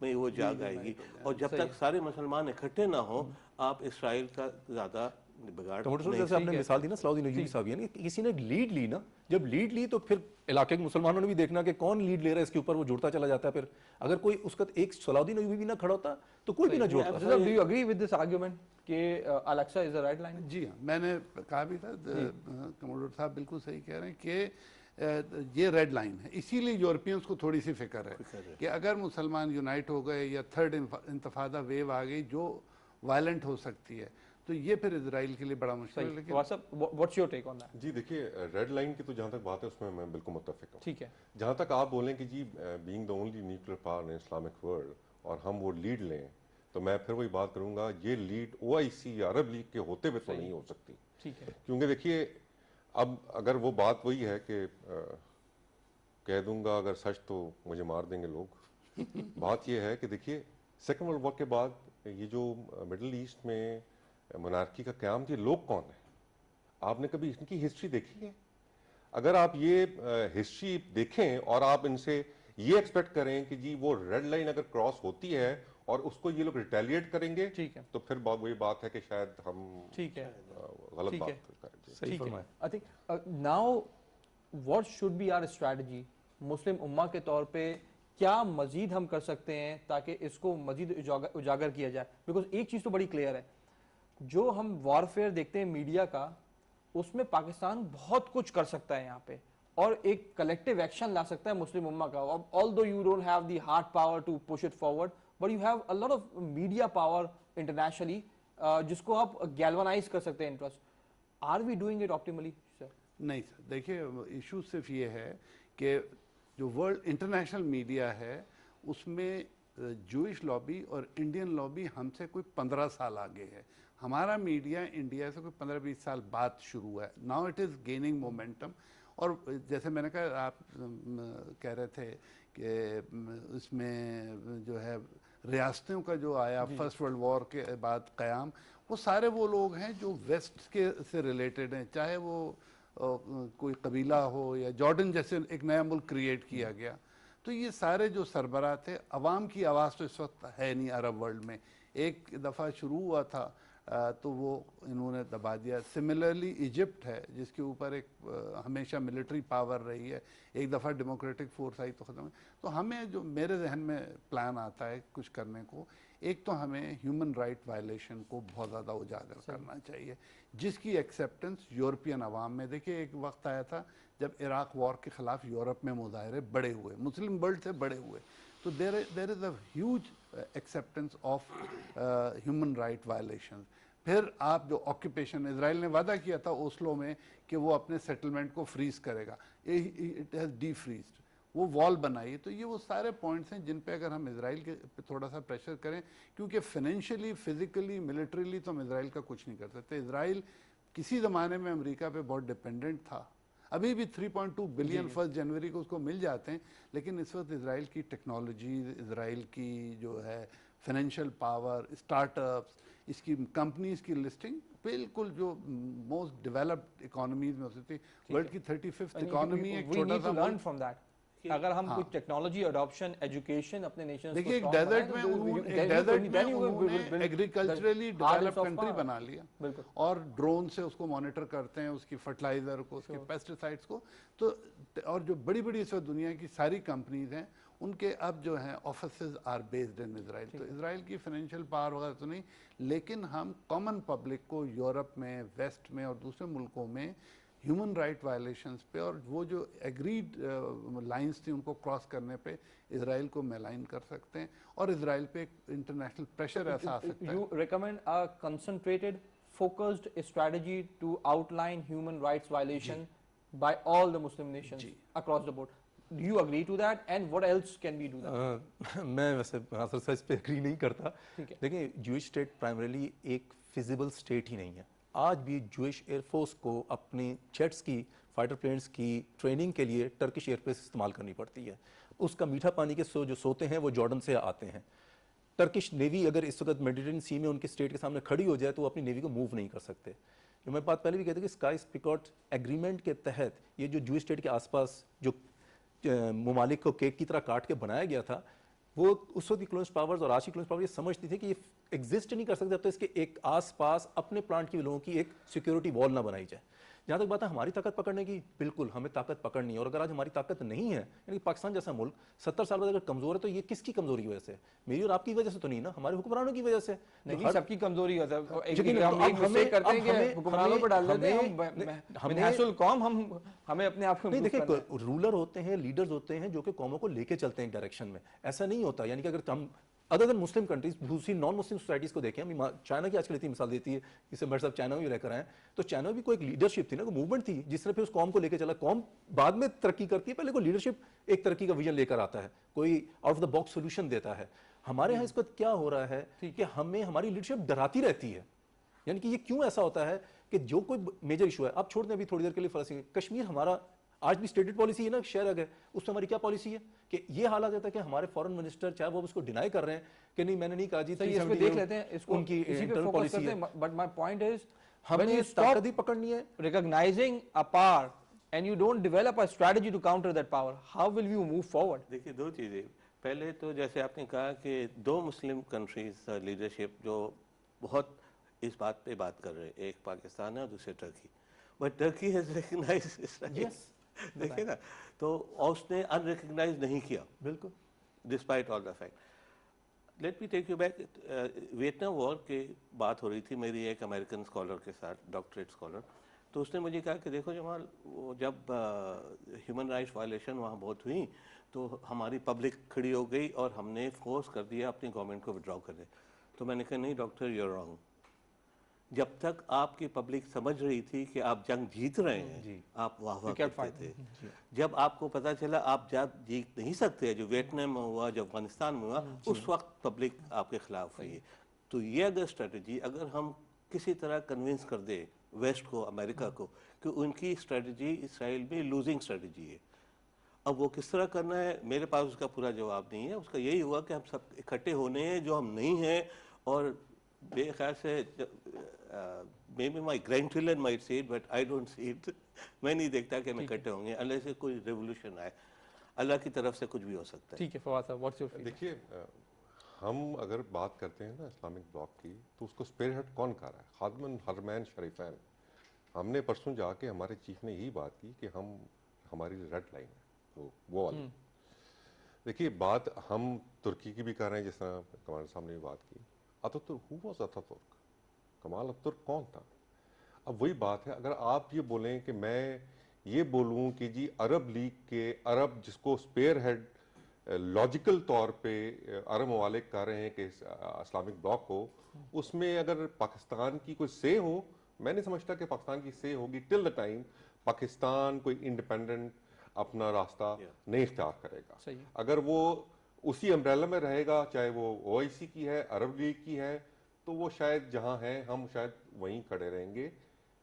में वो जाग आएगी, और जब तक सारे मुसलमान इकट्ठे ना हो आप इसराइल का ज़्यादा बिगाड़ नहीं। जैसे आपने मिसाल दी ना सलाउद्दीन अय्यूबी साहब, यानी किसी ने लीड ली ना, जब लीड ली तो फिर इलाके के मुसलमानों ने भी देखना कि कौन लीड ले रहा है, इसके ऊपर वो जुड़ता चला जाता है। फिर अगर कोई उसका एक सलाउद्दीन अय्यूबी भी ना खड़ा होता तो कोई भी ना जुड़ता। Do you agree with this argument कि Al Aqsa is the right line? जी हाँ, मैंने कहा भी था, कमोडोर साहब बिल्कुल सही कह रहे हैं कि ये रेड लाइन है। इसीलिए यूरोपियंस को थोड़ी सी फिक्र है कि अगर मुसलमान यूनाइट हो गए या थर्ड इंतफादा वेव आ गई जो वायलेंट हो सकती है, तो ये फिर इजराइल के लिए बड़ा मुश्किल है। लेकिन what's your take on that? जी देखिए, रेड लाइन की तो जहाँ तक बात है उसमें मैं बिल्कुल मुत्तफिक हूँ। ठीक है। जहाँ तक आप बोलें कि जी being the only nuclear power in Islamic world और हम वो लीड लें, तो मैं फिर वही बात करूँगा, ये लीड OIC या अरब लीग के होते हुए तो नहीं हो सकती। ठीक है। क्योंकि देखिए, अब अगर वो बात वही है कि कह दूंगा अगर सच तो मुझे मार देंगे लोग। बात ये है कि देखिए, सेकेंड वर्ल्ड वॉर के बाद ये जो मिडल ईस्ट में मोनार्की का क़याम थी, लोग कौन है? आपने कभी इनकी हिस्ट्री देखी है? अगर आप ये हिस्ट्री देखें और आप इनसे ये एक्सपेक्ट करें कि जी वो रेड लाइन अगर क्रॉस होती है और उसको ये लोग रिटेलिएट करेंगे, ठीक है, तो फिर वही बात है कि शायद हम ठीक है गलत बात करें। सही फरमाया। I think now what should be our strategy Muslim उम्मा के तौर पे, क्या मजीद हम कर सकते हैं ताकि इसको मजीद उजागर किया जाए? बिकॉज एक चीज़ तो बड़ी क्लियर है, जो हम वॉरफेयर देखते हैं मीडिया का, उसमें पाकिस्तान बहुत कुछ कर सकता है यहाँ पे और एक कलेक्टिव एक्शन ला सकता है मुस्लिम उम्मा का। Although you don't have the hard power to push it forward, but you have a lot of media power internationally जिसको आप गैल्वनाइज कर सकते हैं interest. Are we doing it optimally, sir? नहीं सर, देखिए इशू सिर्फ ये है कि जो वर्ल्ड इंटरनेशनल मीडिया है उसमें जूइश लॉबी और इंडियन लॉबी हमसे कोई 15 साल आगे है। हमारा मीडिया इंडिया से कोई 15-20 साल बाद शुरू हुआ है। Now it is gaining momentum. और जैसे मैंने कहा, आप कह रहे थे कि इसमें जो है रियासतों का जो आया फर्स्ट वर्ल्ड वॉर के बाद क़याम, वो सारे वो लोग हैं जो वेस्ट के से रिलेटेड हैं, चाहे वो कोई कबीला हो या जॉर्डन जैसे एक नया मुल्क क्रिएट किया गया। तो ये सारे जो सरबराह थे, अवाम की आवाज़ तो इस वक्त है नहीं अरब वर्ल्ड में। एक दफ़ा शुरू हुआ था तो वो इन्होंने दबा दिया। सिमिलरली इजिप्ट है जिसके ऊपर एक हमेशा मिलिट्री पावर रही है, एक दफ़ा डेमोक्रेटिक फोर्स आई तो ख़त्म। तो हमें जो मेरे जहन में प्लान आता है कुछ करने को, एक तो हमें ह्यूमन राइट वायलेशन को बहुत ज़्यादा उजागर करना चाहिए, जिसकी एक्सेप्टेंस यूरोपियन अवाम में, देखिए एक वक्त आया था जब इराक वॉर के ख़िलाफ़ यूरोप में मुजाहरे बड़े हुए, मुस्लिम वर्ल्ड से बड़े हुए, तो there is a huge acceptance of human right violation. फिर आप जो ऑक्यूपेशन, इजराइल ने वादा किया था ओस्लो में कि वो अपने सेटलमेंट को फ्रीज करेगा, इट हैज़ डी फ्रीज्ड, वो वॉल बनाई। तो ये वो सारे पॉइंट्स हैं जिन पे अगर हम इजराइल के पे थोड़ा सा प्रेशर करें, क्योंकि फाइनेंशियली, फिजिकली, मिलिट्रीली तो हम इजराइल का कुछ नहीं कर सकते। इजराइल किसी ज़माने में अमेरिका पे बहुत डिपेंडेंट था, अभी भी 3.2 बिलियन 1 जनवरी को उसको मिल जाते हैं, लेकिन इस वक्त इजराइल की टेक्नोलॉजी, इजराइल की जो है फाइनेंशियल पावर, स्टार्टअप्स, इसकी कंपनीज की लिस्टिंग बिल्कुल जो मोस्ट डेवलप्ड इकोनॉमीज में होती थी, वर्ल्ड की 35th इकोनॉमी, एक छोटा सा लर्न फ्रॉम दैट। अगर हम कुछ टेक्नोलॉजी अडॉप्शन, एजुकेशन अपने नेशन, देखिए एक डेजर्ट में उन्होंने एग्रीकल्चरली डेवलप कंट्री बना लिया और ड्रोन से उसको मॉनिटर करते हैं, उसकी फर्टिलाइजर को, उसके पेस्टिसाइड्स को। तो और जो बड़ी बड़ी इस वक्त दुनिया की सारी कंपनीज हैं, उनके अब जो हैं offices are based in Israel. तो इजराइल की फाइनेंशियल पावर वगैरह तो नहीं, लेकिन हम कॉमन पब्लिक को यूरोप में, वेस्ट में और दूसरे मुल्कों में ह्यूमन राइट वायलेशंस पे और वो जो एग्रीड लाइंस थी उनको क्रॉस करने पे इजराइल को मेलाइन कर सकते हैं और इजराइल पे इंटरनेशनल प्रेशर ऐसा आ सकता है। You recommend a concentrated focused strategy to outline human rights violation by all the Muslim nations across the board. Do you agree to that and what else can we do that? मैं वैसे नासिर साहब इस पे एग्री नहीं करता। देखिए जूइश स्टेट प्राइमरीली एक फिजिबल स्टेट ही नहीं है। आज भी जूइश एयरफोर्स को अपनी जेट्स की, फाइटर प्लेन्स की ट्रेनिंग के लिए टर्किश एयरबेस इस्तेमाल करनी पड़ती है। उसका मीठा पानी के जो सोते हैं वो जॉर्डन से आते हैं। टर्किश नेवी अगर इस वक्त मेडिटेरेनियन सी में उनके स्टेट के सामने खड़ी हो जाए तो वो अपनी नेवी को मूव नहीं कर सकते। जो मैं बात पहले भी कहती कि स्काई पिकॉट एग्रीमेंट के तहत ये जो जूइश स्टेट के आसपास जो ममालिक को केक की तरह काट के बनाया गया था, वो उस वक्त की क्लोज पावर्स और आज की क्लोज पावर ये समझती थी कि ये एग्जिस्ट नहीं कर सकते जब तक इसके एक आसपास अपने प्लांट के लोगों की एक सिक्योरिटी वॉल ना बनाई जाए। जहाँ तक बात है हमारी ताकत पकड़ने की, बिल्कुल हमें ताकत पकड़नी है। और अगर आज हमारी ताकत नहीं है, यानी पाकिस्तान जैसा मुल्क 70 साल बाद अगर कमजोर है तो ये किसकी कमजोरी की वजह से? मेरी और आपकी वजह से तो नहीं ना, हमारे हुक्मरानों की वजह से। नहीं, सबकी कमजोरी है। हमें अपने आप को नहीं, देखिए रूलर होते हैं, लीडर्स होते हैं जो कि कौमों को लेके चलते हैं एक डायरेक्शन में। ऐसा नहीं होता, यानी कि अगर हम अदर देन मुस्लिम कंट्रीज, दूसरी नॉन मुस्लिम सोसाइटीज को देखें, हम चाइना की आजकल इतनी मिसाल देती है, इससे मेरे साहब चाइना में भी रहकर आए, तो चाइना में भी कोई एक लीडरशिप थी ना, कोई मूवमेंट थी जिसने फिर उस कौम को लेकर चला। कौम बाद में तरक्की करती है, पहले कोई लीडरशिप एक तरक्की का विजन लेकर आता है, कोई out of the box solution देता है। हमारे यहाँ इस वक्त क्या हो रहा है कि हमें हमारी लीडरशिप डराती रहती है। यानी कि ये क्यों ऐसा होता है कि जो कोई मेजर इशू है, आप छोड़ दें अभी थोड़ी देर के लिए फलस्तीन, कश्मीर हमारा आज भी स्टेटेड पॉलिसी है ना, शेयर अगर उसमें हमारी क्या पॉलिसी है कि ये हालात रहता है कि हमारे फॉरेन मिनिस्टर चाहे वो उसको डिनाई कर रहे हैं कि नहीं मैंने नहीं कहा जी, तो ये इसमें देख लेते हैं, इसको उनकी इंटरनल पॉलिसी है। बट माय पॉइंट इज हमें ताकत ही पकड़नी है, recognizing a power and you don't develop a strategy to counter that power, how will you move forward? देखिए दो चीज़ें, पहले तो जैसे आपने कहा कि दो मुस्लिम कंट्रीज लीडरशिप जो बहुत इस बात पे बात कर रहे हैं, एक पाकिस्तान है और दूसरे Turkey, but Turkey has recognised, देखिए ना, तो उसने अनरिकग्नाइज नहीं किया, बिल्कुल, despite all the fact. Let me take you back, Vietnam war की बात हो रही थी मेरी एक अमेरिकन स्कॉलर के साथ, डॉक्टरेट स्कॉलर, तो उसने मुझे कहा कि देखो जमाल, वो जब ह्यूमन राइट्स वायलेशन वहाँ बहुत हुई तो हमारी पब्लिक खड़ी हो गई और हमने फोर्स कर दिया अपनी गवर्नमेंट को विड्रॉ करने। तो मैंने कहा नहीं डॉक्टर, यू आर रॉन्ग, जब तक आपकी पब्लिक समझ रही थी कि आप जंग जीत रहे हैं, आप वाह वाह करते थे। जब आपको पता चला आप जंग जीत नहीं सकते, जो वियतनाम में हुआ, जो अफगानिस्तान में हुआ, उस वक्त पब्लिक आपके खिलाफ हुई। तो ये अगर स्ट्रेटजी अगर हम किसी तरह कन्विंस कर दे वेस्ट को, अमेरिका को, कि उनकी स्ट्रेटजी इसराइल में लूजिंग स्ट्रेटजी है, अब वो किस तरह करना है मेरे पास उसका पूरा जवाब नहीं है। उसका यही हुआ कि हम सब इकट्ठे होने हैं जो हम नहीं हैं, और बेख्याल से may be my grand children might see it but I don't see it. मैं नहीं देखता कि हम इकट्ठे होंगे अनलेस से कोई रेवोल्यूशन आए। अल्लाह की तरफ से कुछ भी हो सकता है। ठीक है फवाद साहब, व्हाट्स योर फीलिंग? देखिए, हम अगर बात करते हैं ना इस्लामिक ब्लॉक की, तो उसको स्पीयरहेड कौन कर रहा है? खादमन हरमैन शरीफैन। हमने परसों जाके हमारे चीफ ने यही बात की कि हम हमारी रेड लाइन है वो वाली। देखिए, बात हम तुर्की की भी कर रहे हैं, जिस तरह कमांडर साहब ने बात की। Ataturk, who was Ataturk? Kemal Ataturk कौन था? अब वही बात है, अगर आप ये बोलें कि मैं ये बोलूं कि जी अरब लीग के अरब, जिसको स्पेयर हेड लॉजिकल तौर पे अरब ममालिक कह रहे हैं कि इस्लामिक ब्लॉक को, उसमें अगर पाकिस्तान की कोई से हो, मैं नहीं समझता कि पाकिस्तान की से होगी टिल द टाइम पाकिस्तान कोई इंडिपेंडेंट अपना रास्ता नहीं इख्तियार करेगा। सही। अगर वो उसी अम्ब्रेला में रहेगा, चाहे वो ओआईसी की है, अरब लीग की है, तो वो शायद जहां है हम शायद वहीं खड़े रहेंगे।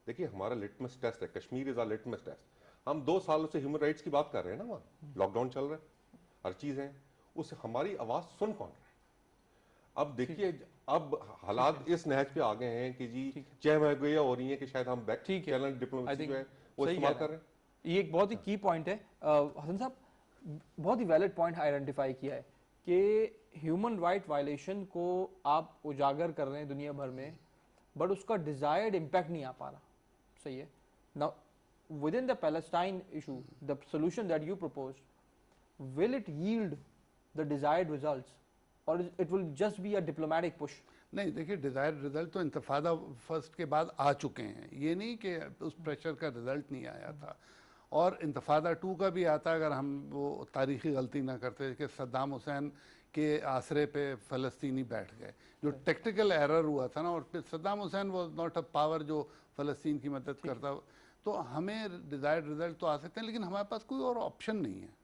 देखिए, हमारा लिटमस टेस्ट है, Kashmir is a litmus test. हम 2 सालों से ह्यूमन राइट्स की बात कर रहे हैं ना, वहाँ लॉकडाउन चल रहा है, हर चीज है, उस हमारी आवाज सुन कौन रहा है? अब देखिए, अब हालात इस नहज पे आ गए हैं कि जी चहमगोया हो रही है कि शायद हम बैक चैनल डिप्लोमेसी जो है वो इस्तेमाल कर रहे हैं। ये एक बहुत ही की पॉइंट है। हसन साहब, बहुत ही वैलिड पॉइंट आइडेंटिफाई किया है कि ह्यूमन राइट वायलेशन को आप उजागर कर रहे हैं दुनिया भर में, बट उसका डिजायर्ड इम्पैक्ट नहीं आ पा रहा। सही है। Now with in the Palestine issue, the solution that you propose, will it yield the desired results or it will just be a diplomatic push? नहीं, देखिए, डिज़ायर्ड रिजल्ट तो इंतफादा फर्स्ट के बाद आ चुके हैं। ये नहीं कि उस प्रेशर का रिजल्ट नहीं आया था, और इंतफादा 2 का भी आता अगर हम वो तारीखी गलती ना करते कि सद्दाम हुसैन के आसरे पे फ़लस्तीनी बैठ गए, जो टेक्निकल एरर हुआ था ना। और फिर Saddam Hussain was not a power जो फ़लस्तीन की मदद करता। तो हमें डिज़ायर्ड रिजल्ट तो आ सकते हैं, लेकिन हमारे पास कोई और ऑप्शन नहीं है।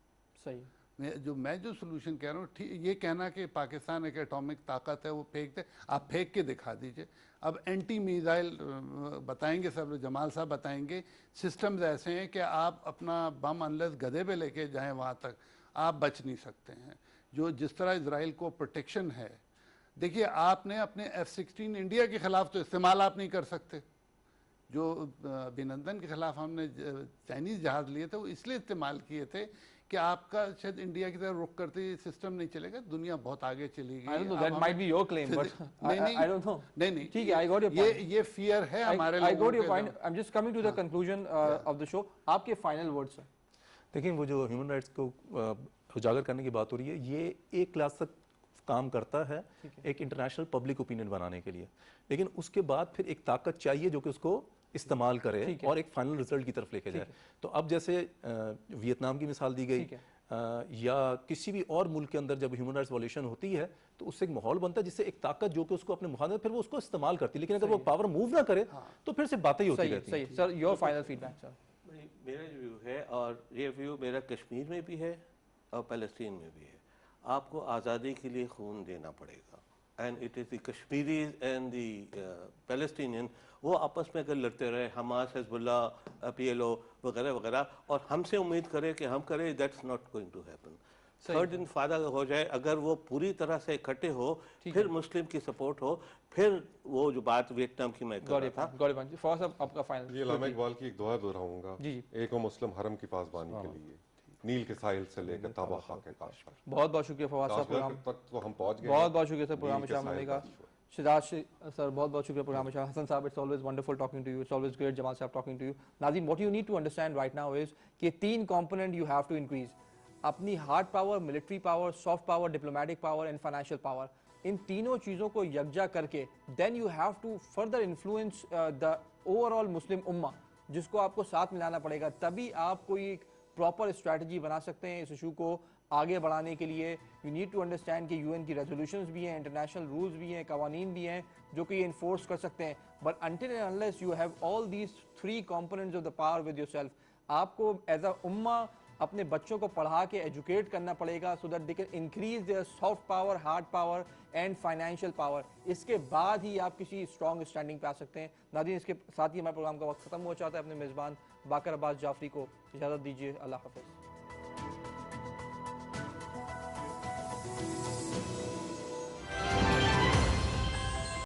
सही। मैं जो सोल्यूशन कह रहा हूँ, ठीक, ये कहना कि पाकिस्तान एक एटॉमिक ताकत है, वो फेंक दे, आप फेंक के दिखा दीजिए। अब एंटी मिसाइल बताएंगे सब, जमाल साहब बताएंगे, सिस्टम्स ऐसे हैं कि आप अपना बम अनलेस गधे पे लेके जाएं वहाँ तक आप बच नहीं सकते हैं। जो जिस तरह इजराइल को प्रोटेक्शन है, देखिए, आपने अपने F-16 इंडिया के खिलाफ तो इस्तेमाल आप नहीं कर सकते। जो अभिनंदन के खिलाफ हमने चाइनीज़ जहाज़ लिए थे, वो इसलिए इस्तेमाल किए थे कि आपका शायद इंडिया की तरफ रुख करते ही सिस्टम नहीं चलेगा, दुनिया बहुत आगे चली गई। I don't know, that might be your claim, but I don't know. नहीं, ठीक है, I got your point. ये फियर है हमारे लोगों I got your के point. I'm just coming to the conclusion of the show. आपके फाइनल वर्ड्स हैं। देखिए, वो जो ह्यूमन राइट्स को उजागर करने की बात हो रही है, ये एक क्लास तक काम करता है एक इंटरनेशनल पब्लिक ओपिनियन बनाने के लिए, लेकिन उसके बाद फिर एक ताकत चाहिए जो कि उसको इस्तेमाल करे और एक फाइनल रिजल्ट की तरफ लेके जाए। तो अब जैसे वियतनाम की मिसाल दी गई, या किसी भी और मुल्क के अंदर जब ह्यूमन राइट्स वायलेशन होती है, तो उससे एक माहौल बनता है जिससे एक ताकत जो कि उसको अपने मुखाने, फिर वो उसको इस्तेमाल करती है। लेकिन अगर वो पावर मूव ना करे तो फिर से बातें ही होती रहती हैं। Sir, your final feedback sir. मेरा जो व्यू है, और ये व्यू मेरा कश्मीर में भी है और फ़लस्तीन में भी है, आपको आज़ादी के लिए खून देना पड़ेगा। And it is the Kashmiris and the Palestinian, वो आपस में अगर लड़ते रहे, हमास, हिज़्बुल्लाह, PLO वगैरह वगैरह, और हमसे उम्मीद करें कि हम करें, that's not going to happen. Third इंतफादा हो जाए, अगर वो पूरी तरह से इकट्ठे हो, फिर मुस्लिम की सपोर्ट हो, फिर वो जो बात वियतनाम की मैं कर रहा था। फौज साहब, आपका फाइनल। ये अल्लामा इकबाल की एक दुआ दोहराऊंगा, एक वो मुस्लिम हरम की पासबानी के लिए, नील के साहिल से लेकर ताबा खाके काश पर। बहुत बहुत शुक्रिया फवाद साहब, प्रोग्राम तक तो हम पहुंच गए। बहुत बहुत शुक्रिया सर प्रोग्राम में शामिल होने का। शिदाज सर, बहुत बहुत शुक्रिया प्रोग्राम में शामिल। हसन साहब, it's always wonderful talking to you, it's always great Jamal साहब टॉकिंग टू यू। नाज़रीन, what you need to understand right now is कि 3 component you have to increase, अपनी hard power, military power, soft power, diplomatic power and financial power. इन तीनों चीज़ों को यकजा करके then you have to further influence the overall Muslim उम्मा, जिसको आपको साथ मिलाना पड़ेगा। तभी आप कोई प्रॉपर स्ट्रैटेजी बना सकते हैं इस इशू को आगे बढ़ाने के लिए यू नीड टू अंडरस्टैंड कि यूएन की रेजोल्यूशंस भी हैं, इंटरनेशनल रूल्स भी हैं, कवानीन भी हैं जो कि ये इन्फोर्स कर सकते हैं। But until and unless you have all these 3 components of the power with yourself, आपको एज अ उम्मा अपने बच्चों को पढ़ा के एजुकेट करना पड़ेगा so that they can increase their soft power, hard power and financial power. इसके बाद ही आप किसी स्ट्रॉन्ग स्टैंडिंग पे आ सकते हैं। नाज़रीन, इसके साथ ही हमारे प्रोग्राम का वक्त खत्म हो जाता है। अपने मेज़बान बाकर अब्बास जाफरी को इजाज़त दीजिए। अल्लाह हाफ़िज़।